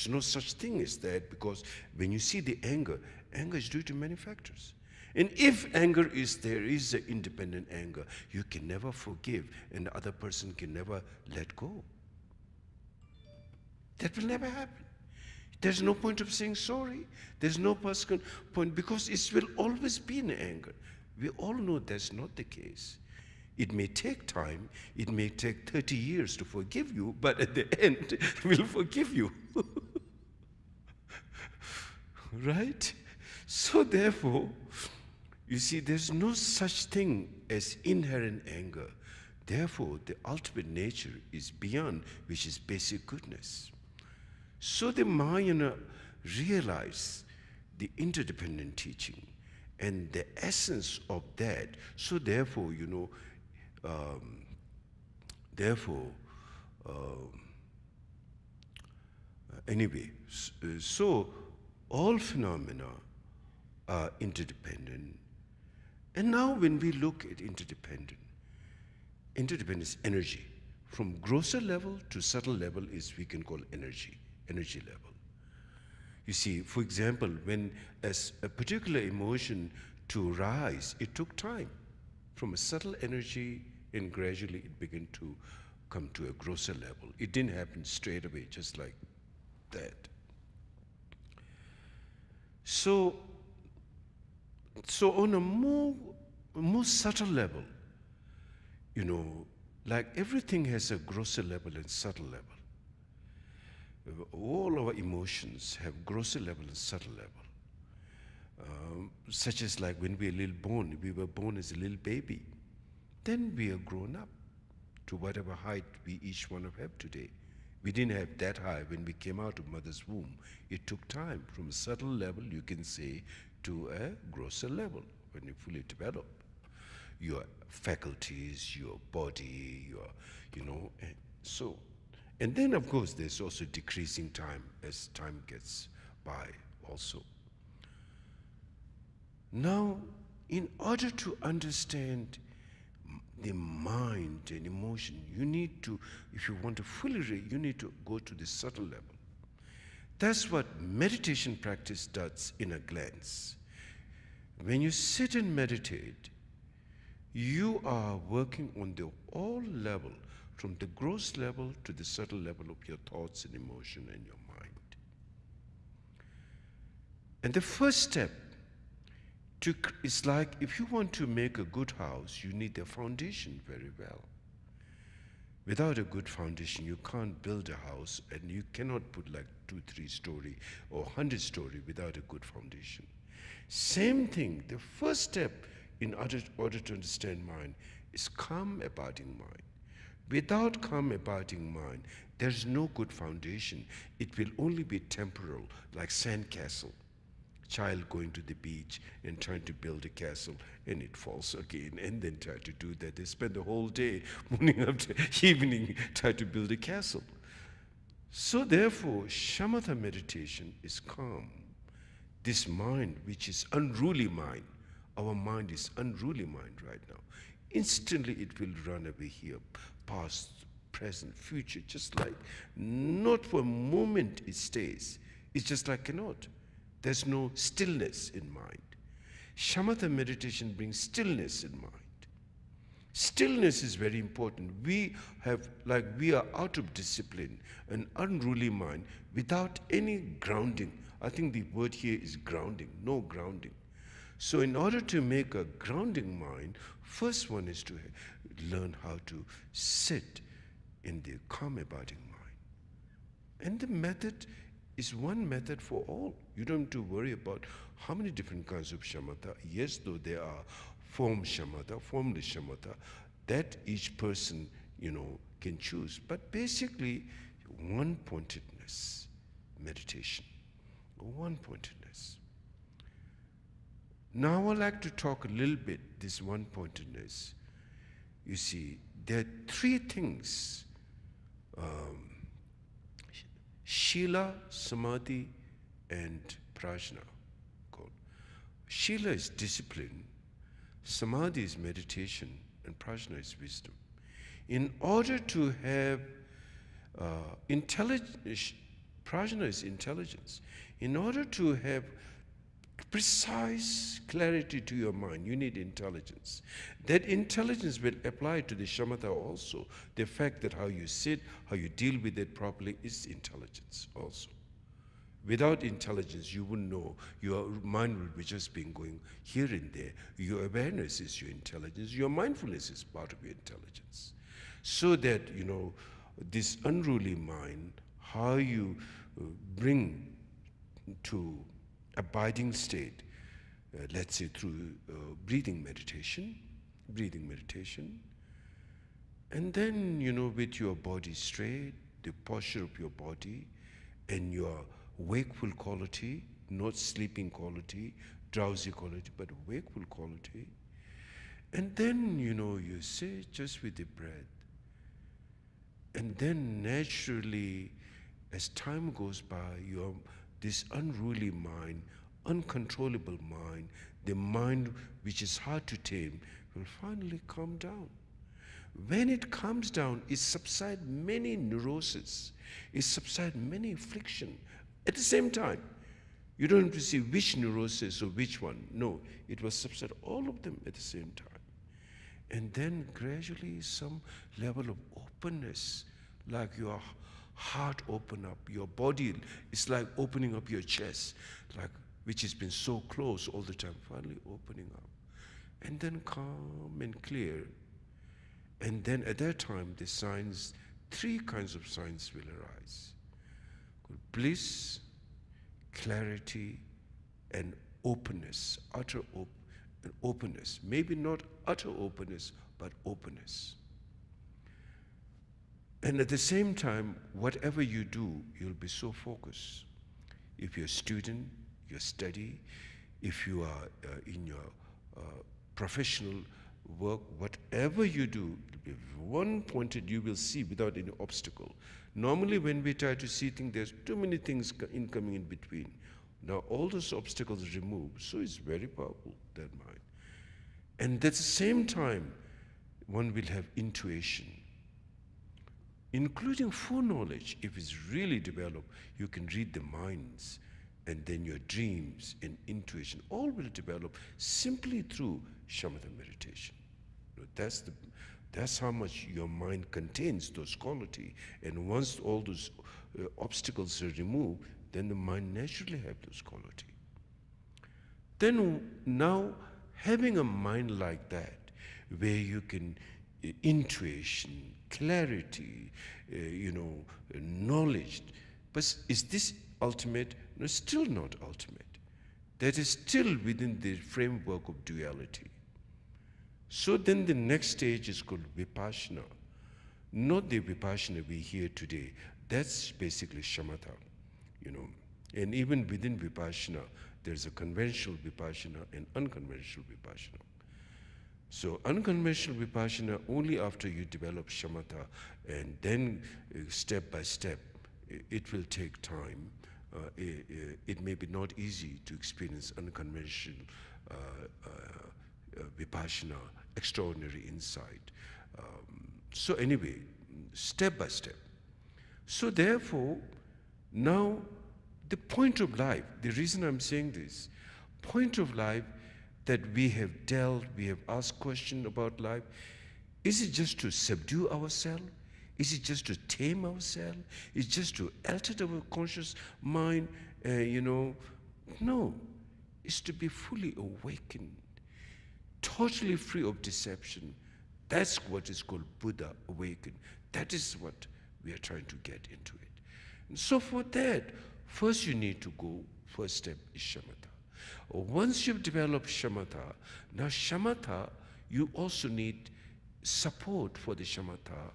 no such thing as that, because when you see the anger is due to many factors. And if anger there is an independent anger, you can never forgive, and the other person can never let go. That will never happen. There's no point of saying sorry. There's no point, because it will always be in anger. We all know that's not the case. It may take time. It may take 30 years to forgive you, but at the end, we'll forgive you. Right? So therefore, you see, there's no such thing as inherent anger. Therefore, the ultimate nature is beyond, which is basic goodness. So the Mahayana realized the interdependent teaching and the essence of that. So therefore, anyway, so all phenomena are interdependent. And now when we look at interdependence is energy. From grosser level to subtle level is we can call energy level. You see, for example, when as a particular emotion to rise, it took time from a subtle energy, and gradually it began to come to a grosser level. It didn't happen straight away, just like that. So on a more subtle level, like everything has a grosser level and subtle level. All our emotions have grosser level and subtle level. Such as like when we were born as a little baby. Then we are grown up to whatever height we each one have today. We didn't have that high when we came out of mother's womb. It took time from a subtle level, you can say, to a grosser level when you fully develop your faculties, your body, and then of course there's also decreasing time as time gets by also. Now, in order to understand the mind and emotion, you need to, if you want to fully read, you need to go to the subtle level. That's what meditation practice does in a glance. When you sit and meditate, you are working on the all level, from the gross level to the subtle level of your thoughts and emotion and your mind. And the first step is like, if you want to make a good house, you need the foundation very well. Without a good foundation, you can't build a house, and you cannot put like 2-3 story or 100 story without a good foundation. Same thing, the first step in order to understand mind is calm abiding mind. Without calm abiding mind, there's no good foundation. It will only be temporal, like sandcastle. Child going to the beach and trying to build a castle, and it falls again, and then try to do that. They spend the whole day, morning up to evening, try to build a castle. So therefore, shamatha meditation is calm. This mind, which is unruly mind, our mind is unruly mind right now. Instantly it will run away here, past, present, future, just like, not for a moment it stays. It's just like cannot. There's no stillness in mind. Shamatha meditation brings stillness in mind. Stillness is very important. We are out of discipline, an unruly mind, without any grounding. I think the word here is grounding, no grounding. So in order to make a grounding mind, first one is to learn how to sit in the calm abiding mind. And the method is one method for all. You don't have to worry about how many different kinds of shamatha. Yes, though there are form shamatha, formless shamatha, that each person, can choose. But basically, one-pointedness meditation, one-pointedness. Now I'd like to talk a little bit this one-pointedness. You see, there are 3 things. Shila, Samadhi, and Prajna. Shila is discipline, Samadhi is meditation, and Prajna is wisdom. In order to have intelligence, Prajna is intelligence. In order to have precise clarity to your mind, you need intelligence. That intelligence will apply to the shamatha also. The fact that how you sit, how you deal with it properly is intelligence also. Without intelligence, you wouldn't know. Your mind will be just being going here and there. Your awareness is your intelligence. Your mindfulness is part of your intelligence. So that, this unruly mind, how you bring to abiding state, let's say through breathing meditation, and then, with your body straight, the posture of your body, and your wakeful quality, not sleeping quality, drowsy quality, but wakeful quality. And then, you sit just with the breath. And then naturally, as time goes by, this unruly mind, uncontrollable mind, the mind which is hard to tame, will finally calm down. When it calms down, it subsides many neuroses, it subsides many affliction. At the same time, you don't have to see which neurosis or which one. No, it will subside all of them at the same time. And then gradually some level of openness, like your heart open up, your body is like opening up your chest, like which has been so close all the time, finally opening up. And then calm and clear. And then at that time, the signs, 3 kinds of signs will arise. Bliss, clarity, and openness, utter openness. Maybe not utter openness, but openness. And at the same time, whatever you do, you'll be so focused. If you're a student, you study. If you are in your professional work, whatever you do, one-pointed you will see without any obstacle. Normally when we try to see things, there's too many things coming in between. Now all those obstacles removed, so it's very powerful, that mind. And at the same time, one will have intuition, including foreknowledge. If it's really developed, you can read the minds, and then your dreams and intuition all will develop simply through shamatha meditation. That's how much your mind contains those qualities. And once all those obstacles are removed, then the mind naturally have those qualities. Then now, having a mind like that, where you can intuition, clarity, knowledge, but is this ultimate? No, still not ultimate. That is still within the framework of duality. So then the next stage is called vipassana. Not the vipassana we hear today. That's basically shamatha, And even within vipassana, there's a conventional vipassana and unconventional vipassana. So unconventional vipassana, only after you develop shamatha, and then step by step, it will take time. It may be not easy to experience unconventional vipassana, extraordinary insight. So anyway, step by step. So therefore, now the point of life, the reason I'm saying this, point of life that we have dealt, we have asked questions about life, is it just to subdue ourselves? Is it just to tame ourselves? Is it just to alter our conscious mind? No. It's to be fully awakened, totally free of deception. That's what is called Buddha awakened. That is what we are trying to get into it. And so for that, first you need to go, first step is shamatha. Once you've developed shamatha, now shamatha, you also need support for the shamatha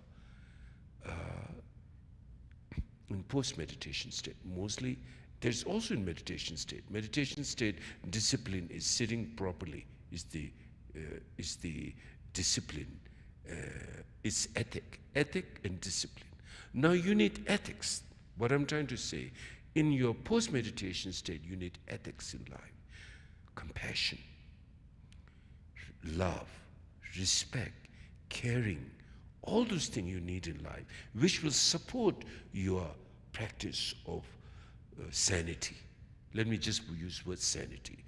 in post-meditation state. Mostly, there's also in meditation state. Meditation state, discipline is sitting properly, is the discipline. It's ethic and discipline. Now you need ethics. What I'm trying to say, in your post-meditation state, you need ethics in life. Compassion, love, respect, caring, all those things you need in life, which will support your practice of sanity. Let me just use the word sanity,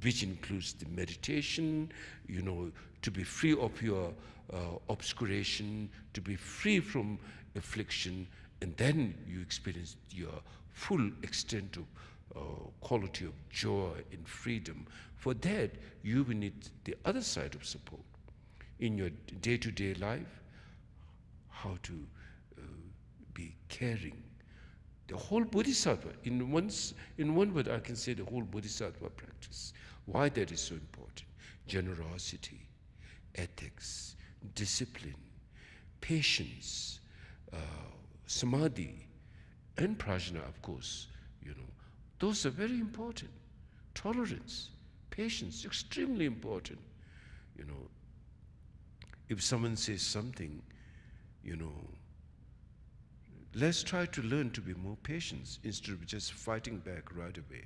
which includes the meditation, to be free of your obscuration, to be free from affliction, and then you experience your full extent of quality of joy and freedom. For that, you will need the other side of support in your day-to-day life, how to be caring. The whole bodhisattva, in one word I can say the whole bodhisattva practice. Why that is so important? Generosity, ethics, discipline, patience, samadhi, and prajna, of course, those are very important. Tolerance, patience, extremely important. If someone says something, let's try to learn to be more patient instead of just fighting back right away.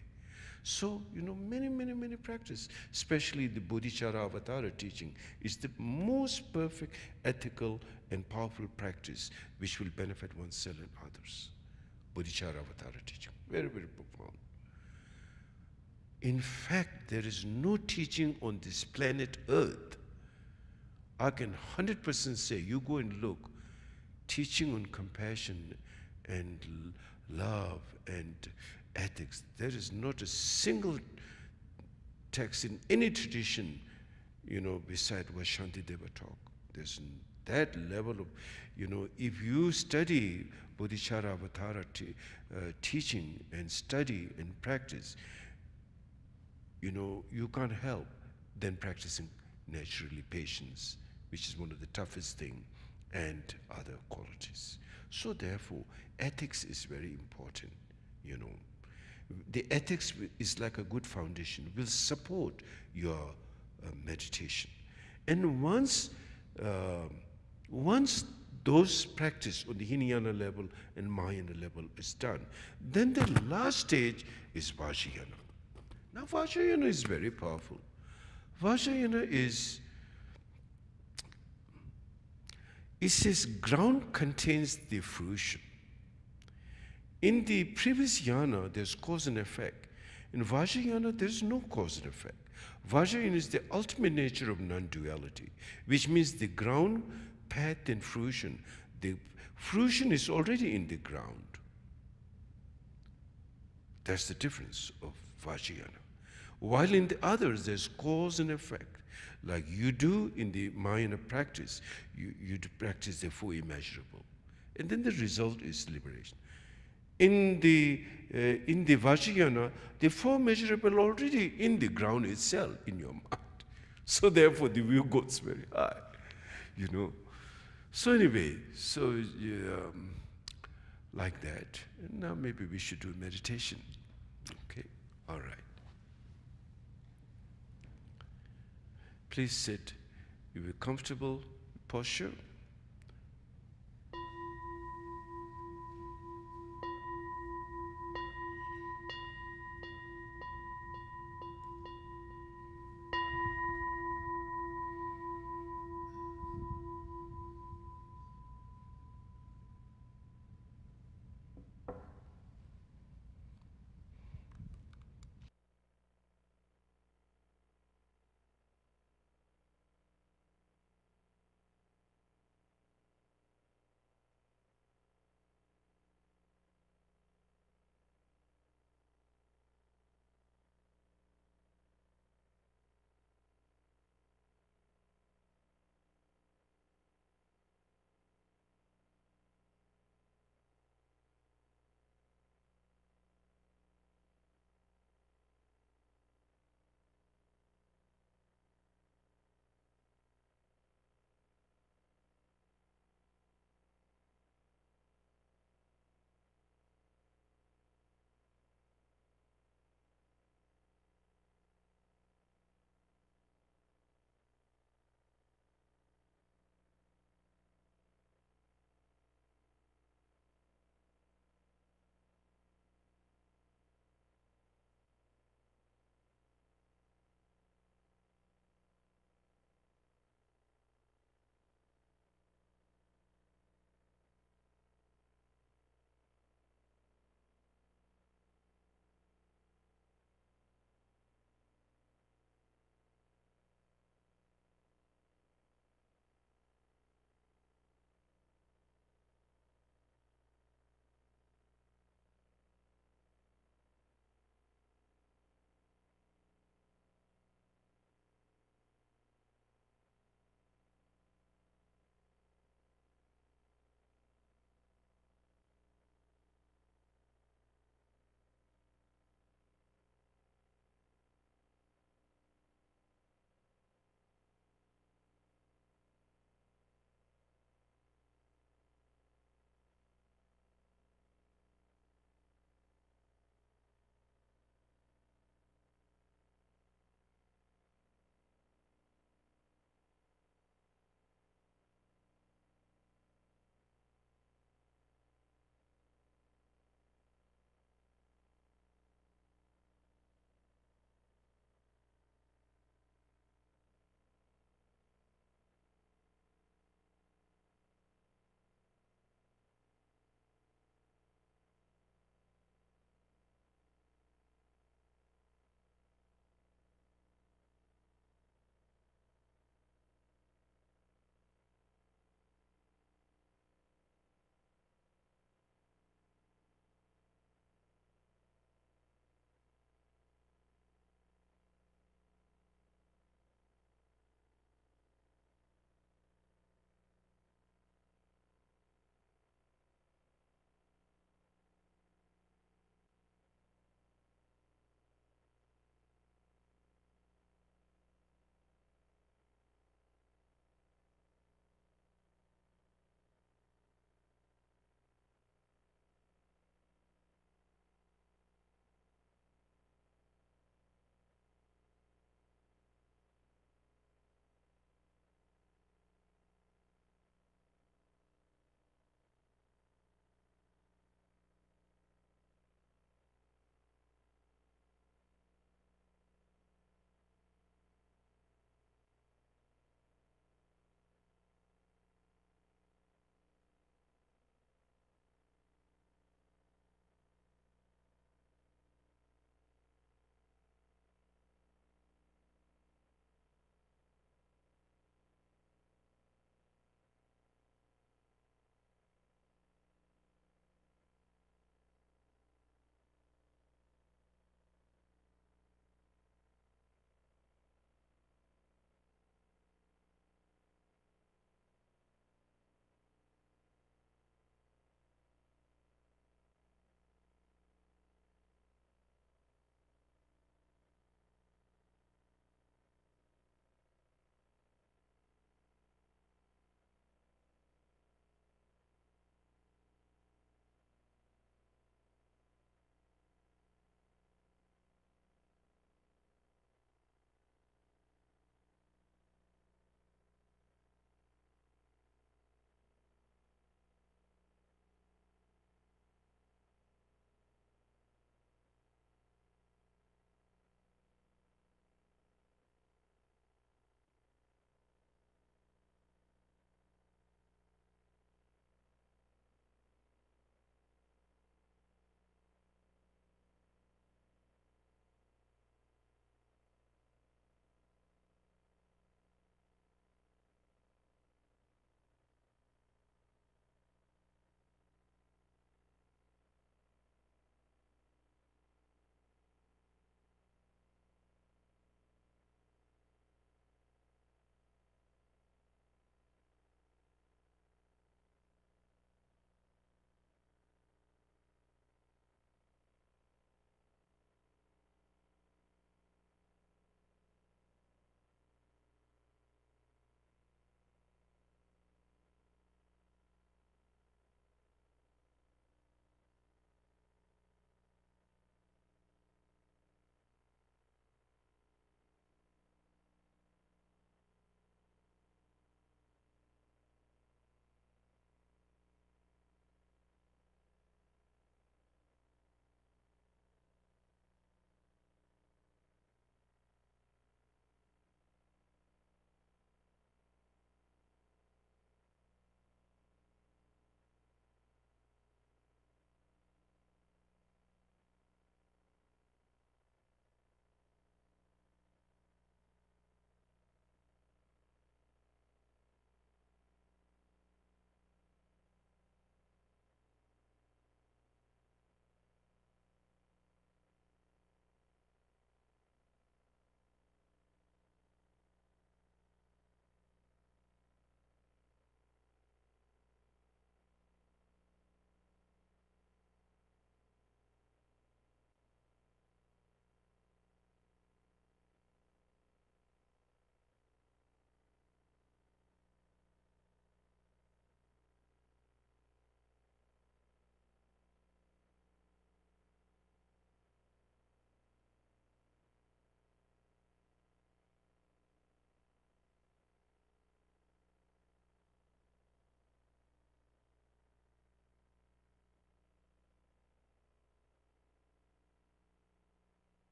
So, many practice, especially the Bodhichara Avatara teaching, is the most perfect, ethical, and powerful practice which will benefit oneself and others. Bodhichara Avatara teaching, very, very profound. In fact, there is no teaching on this planet Earth. I can 100% say, you go and look, teaching on compassion and love and ethics, there is not a single text in any tradition, beside what Shantideva taught. There's that level of, if you study Bodhichara Avatara teaching and study and practice, you can't help then practicing naturally patience, which is one of the toughest things, and other qualities. So therefore, ethics is very important, The ethics is like a good foundation, will support your meditation. And once those practice on the Hinayana level and Mahayana level is done, then the last stage is Vajrayana. Now Vajrayana is very powerful. Vajrayana it says ground contains the fruition. In the previous yana, there's cause and effect. In Vajrayana, there's no cause and effect. Vajrayana is the ultimate nature of non-duality, which means the ground, path, and fruition. The fruition is already in the ground. That's the difference of Vajrayana. While in the others, there's cause and effect. Like you do in the Mahayana practice, you practice the four immeasurable. And then the result is liberation. In the Vajrayana, the four measurable already in the ground itself, in your mind. So therefore, the view goes very high, you know. So anyway, like that. And now maybe we should do meditation. Okay, all right. Please sit in a comfortable posture.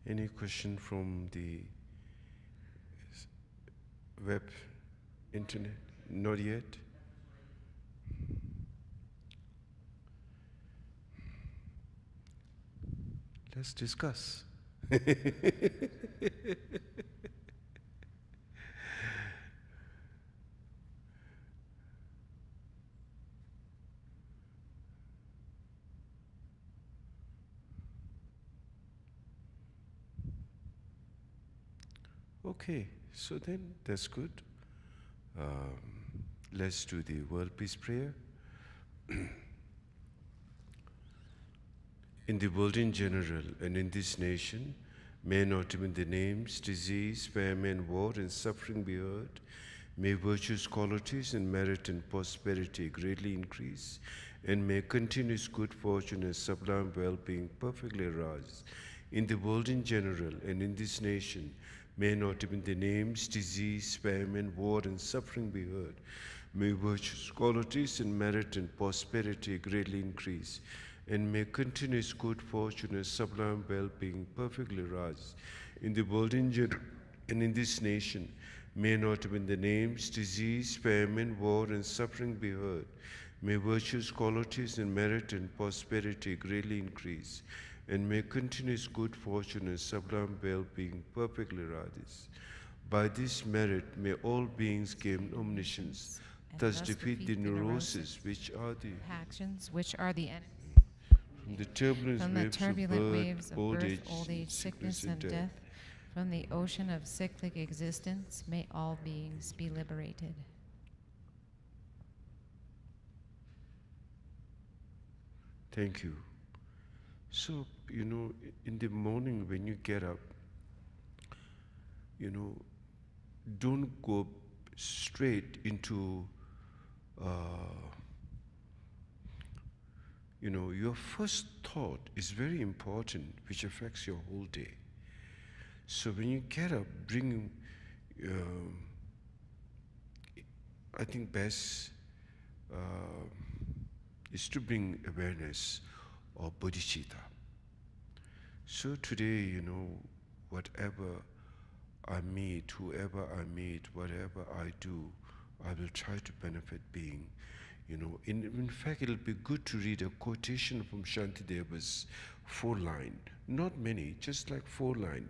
Any question from the web, internet? Not yet? Let's discuss. Okay, so then that's good. Let's do the World Peace Prayer. In the world in general and in this nation, may not even the names, disease, famine, war, and suffering be heard. May virtues, qualities, and merit and prosperity greatly increase, and may continuous good fortune and sublime well-being perfectly arise. In the world in general and in this nation, may not even the names, disease, famine, war, and suffering be heard. May virtues, qualities, and merit and prosperity greatly increase, and may continuous good fortune and sublime well-being perfectly rise. In the world in general and in this nation, may not even the names, disease, famine, war, and suffering be heard. May virtues, qualities, and merit and prosperity greatly increase, and may continuous good fortune and sublime well-being perfectly rise. By this merit, may all beings gain omniscience, thus defeat the neuroses, which are the actions, which are the enemies. From the turbulent waves of birth, old age, sickness, and death, from the ocean of cyclic existence, may all beings be liberated. Thank you. So, in the morning when you get up, don't go straight into your first thought is very important, which affects your whole day. So when you get up, bring, I think best is to bring awareness of bodhicitta. So today, whatever I meet, whoever I meet, whatever I do, I will try to benefit being. In fact, it'll be good to read a quotation from Shantideva's 4-line. Not many, just like 4-line.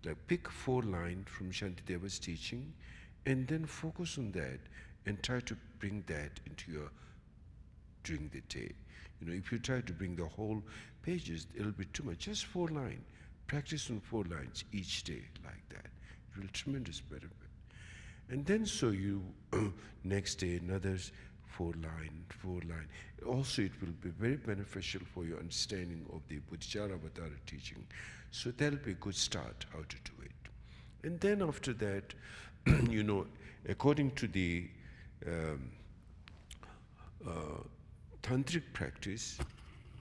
Like pick 4-line from Shantideva's teaching, and then focus on that, and try to bring that into during the day. If you try to bring the whole pages, it'll be too much. Just 4-line. Practice on 4 lines each day like that. It will tremendous benefit. And then so you, next day, another 4-line. Also, it will be very beneficial for your understanding of the Bodhicitta Avatar teaching. So that'll be a good start how to do it. And then after that, according to the tantric practice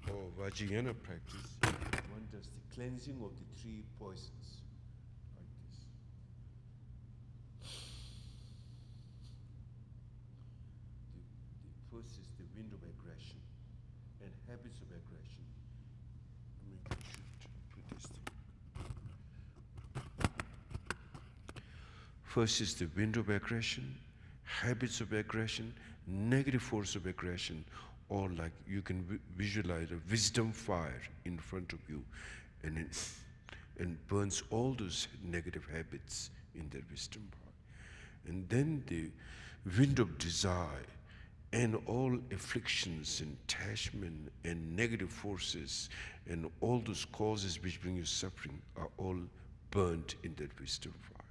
or Vajrayana practice, one does the cleansing of the 3 poisons like this. The first is the wind of aggression and habits of aggression. I should put this thing. First is the wind of aggression, habits of aggression, negative force of aggression, or like you can visualize a wisdom fire in front of you, and burns all those negative habits in their wisdom fire. And then the wind of desire, and all afflictions and attachment and negative forces and all those causes which bring you suffering are all burnt in that wisdom fire.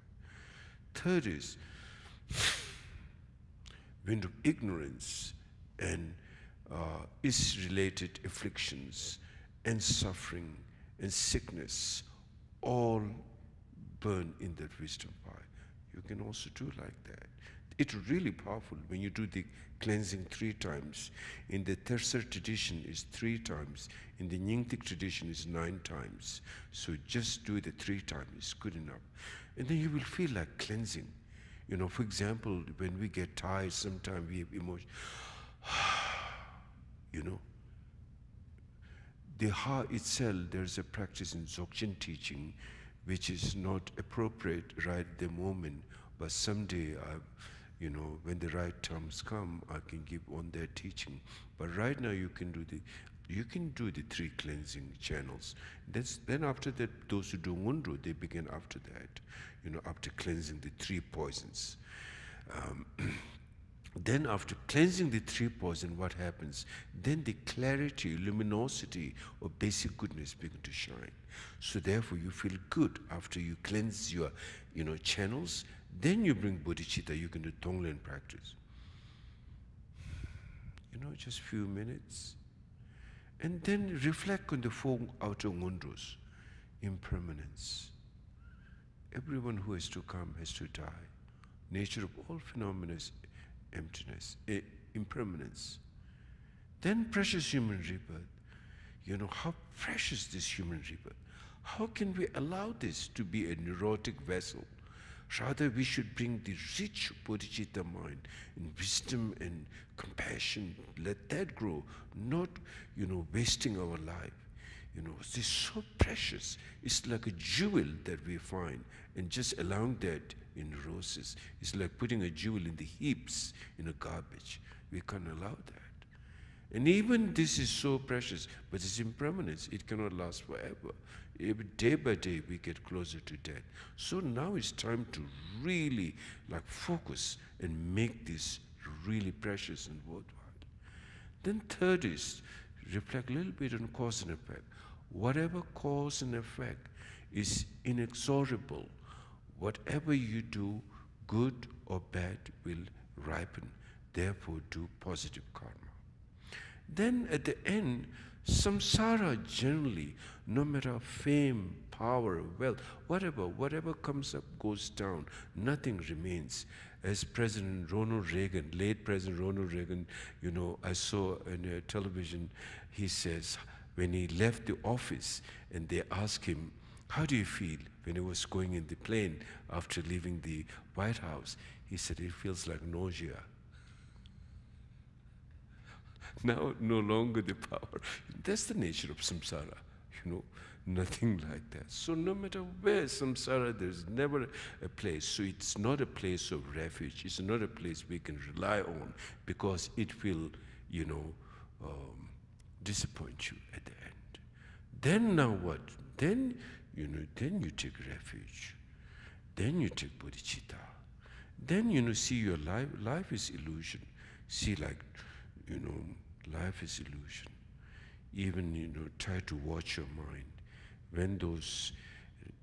Third is wind of ignorance and is-related afflictions and suffering and sickness, all burn in that wisdom fire. You can also do like that. It's really powerful when you do the cleansing 3 times. In the Tercer tradition is 3 times. In the Nyingtik tradition is 9 times. So just do the 3 times, it's good enough. And then you will feel like cleansing. You know, for example, when we get tired, sometimes we have emotion. You know, the ha itself, there's a practice in Dzogchen teaching which is not appropriate right at the moment, but someday, you know, when the right terms come, I can give on their teaching. But right now you can do the 3 cleansing channels. Then after that, those who do Munro, they begin after that, you know, after cleansing the 3 poisons. Then after cleansing the 3 poison, what happens? Then the clarity, luminosity of basic goodness begin to shine. So therefore you feel good after you cleanse your, you know, channels. Then you bring bodhicitta, you can do Tonglen practice. You know, just few minutes. And then reflect on the 4 outer ngondros. Impermanence. Everyone who has to come has to die. Nature of all phenomena is emptiness, impermanence. Then precious human rebirth. You know, how precious this human rebirth. How can we allow this to be a neurotic vessel? Rather, we should bring the rich bodhicitta mind in wisdom and compassion. Let that grow, not, you know, wasting our life. You know, it's so precious. It's like a jewel that we find, and just allowing that in roses. It's like putting a jewel in the heaps in a garbage. We can't allow that. And even this is so precious, but it's impermanence. It cannot last forever. Day by day, we get closer to death. So now it's time to really like focus and make this really precious and worthwhile. Then third is reflect a little bit on cause and effect. Whatever cause and effect is inexorable. Whatever you do, good or bad, will ripen. Therefore, do positive karma. Then at the end, samsara generally, no matter fame, power, wealth, whatever comes up goes down. Nothing remains. As President Ronald Reagan, late President Ronald Reagan, you know, I saw on television, he says, when he left the office and they asked him, how do you feel when he was going in the plane after leaving the White House? He said, it feels like nausea. Now, no longer the power. That's the nature of samsara, you know, nothing like that. So no matter where samsara, there's never a place. So it's not a place of refuge. It's not a place we can rely on because it will, you know, disappoint you at the end. Then now what? Then, you know, then you take refuge. Then you take bodhicitta. Then, you know, see your life. Life is illusion. See, like, you know, life is illusion. Even, you know, try to watch your mind. When those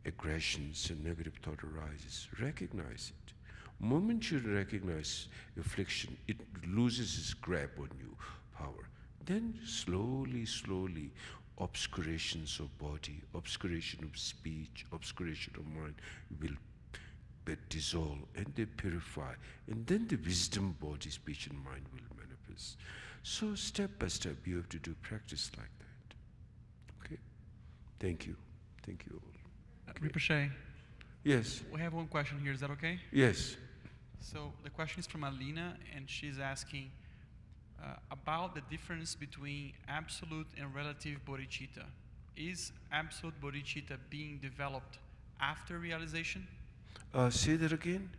aggressions and negative thought arises, recognize it. Moment you recognize affliction, it loses its grab on you, power. Then slowly, slowly, obscurations of body, obscuration of speech, obscuration of mind will dissolve and they purify. And then the wisdom body, speech and mind will manifest. So step by step you have to do practice like that. Okay? Thank you. Thank you all. Okay. Rinpoche. Yes. We have one question here, is that okay? Yes. So the question is from Alina, and she's asking about the difference between absolute and relative bodhicitta. Is absolute bodhicitta being developed after realization? Say that again.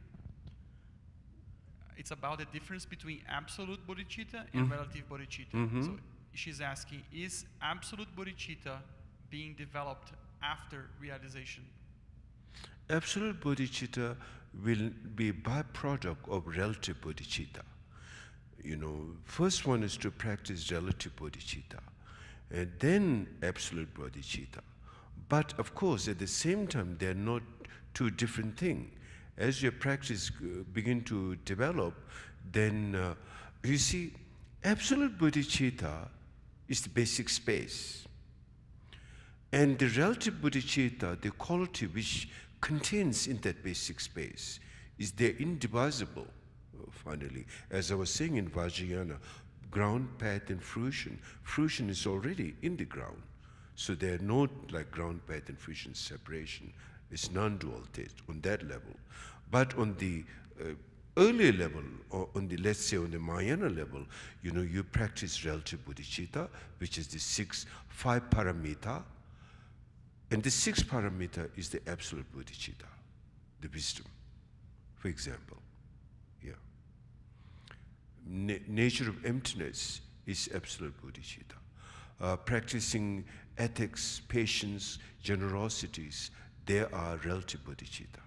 It's about the difference between absolute bodhicitta and relative bodhicitta. So she's asking, is absolute bodhicitta being developed after realization? Absolute bodhicitta will be a byproduct of relative bodhicitta. You know, first one is to practice relative bodhicitta, and then absolute bodhicitta. But of course, at the same time, they're not two different things. As your practice begin to develop, then you see, absolute bodhicitta is the basic space. And the relative bodhicitta, the quality which contains in that basic space, is they're indivisible, finally. As I was saying in Vajrayana, ground, path, and fruition. Fruition is already in the ground. So there are no like ground, path, and fruition separation. It's non-dual taste on that level. But on the earlier level, or on the, let's say on the Mahayana level, you practice relative bodhicitta, which is the five paramita, and the sixth paramita is the absolute bodhicitta, the wisdom, for example. Yeah. Nature of emptiness is absolute bodhicitta. Practicing ethics, patience, generosities, they are relative bodhicitta.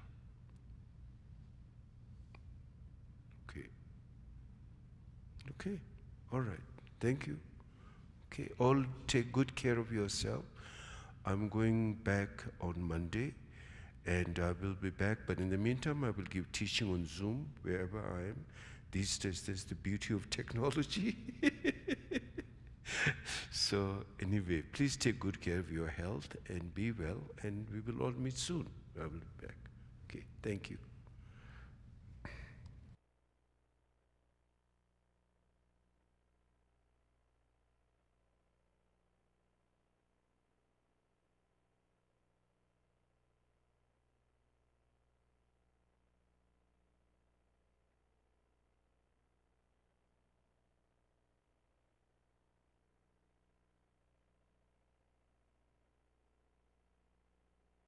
Okay, all right, thank you. Okay, all take good care of yourself. I'm going back on Monday, and I will be back, but in the meantime, I will give teaching on Zoom wherever I am. These days, that's the beauty of technology. So anyway, please take good care of your health and be well, and we will all meet soon. I will be back. Okay, thank you.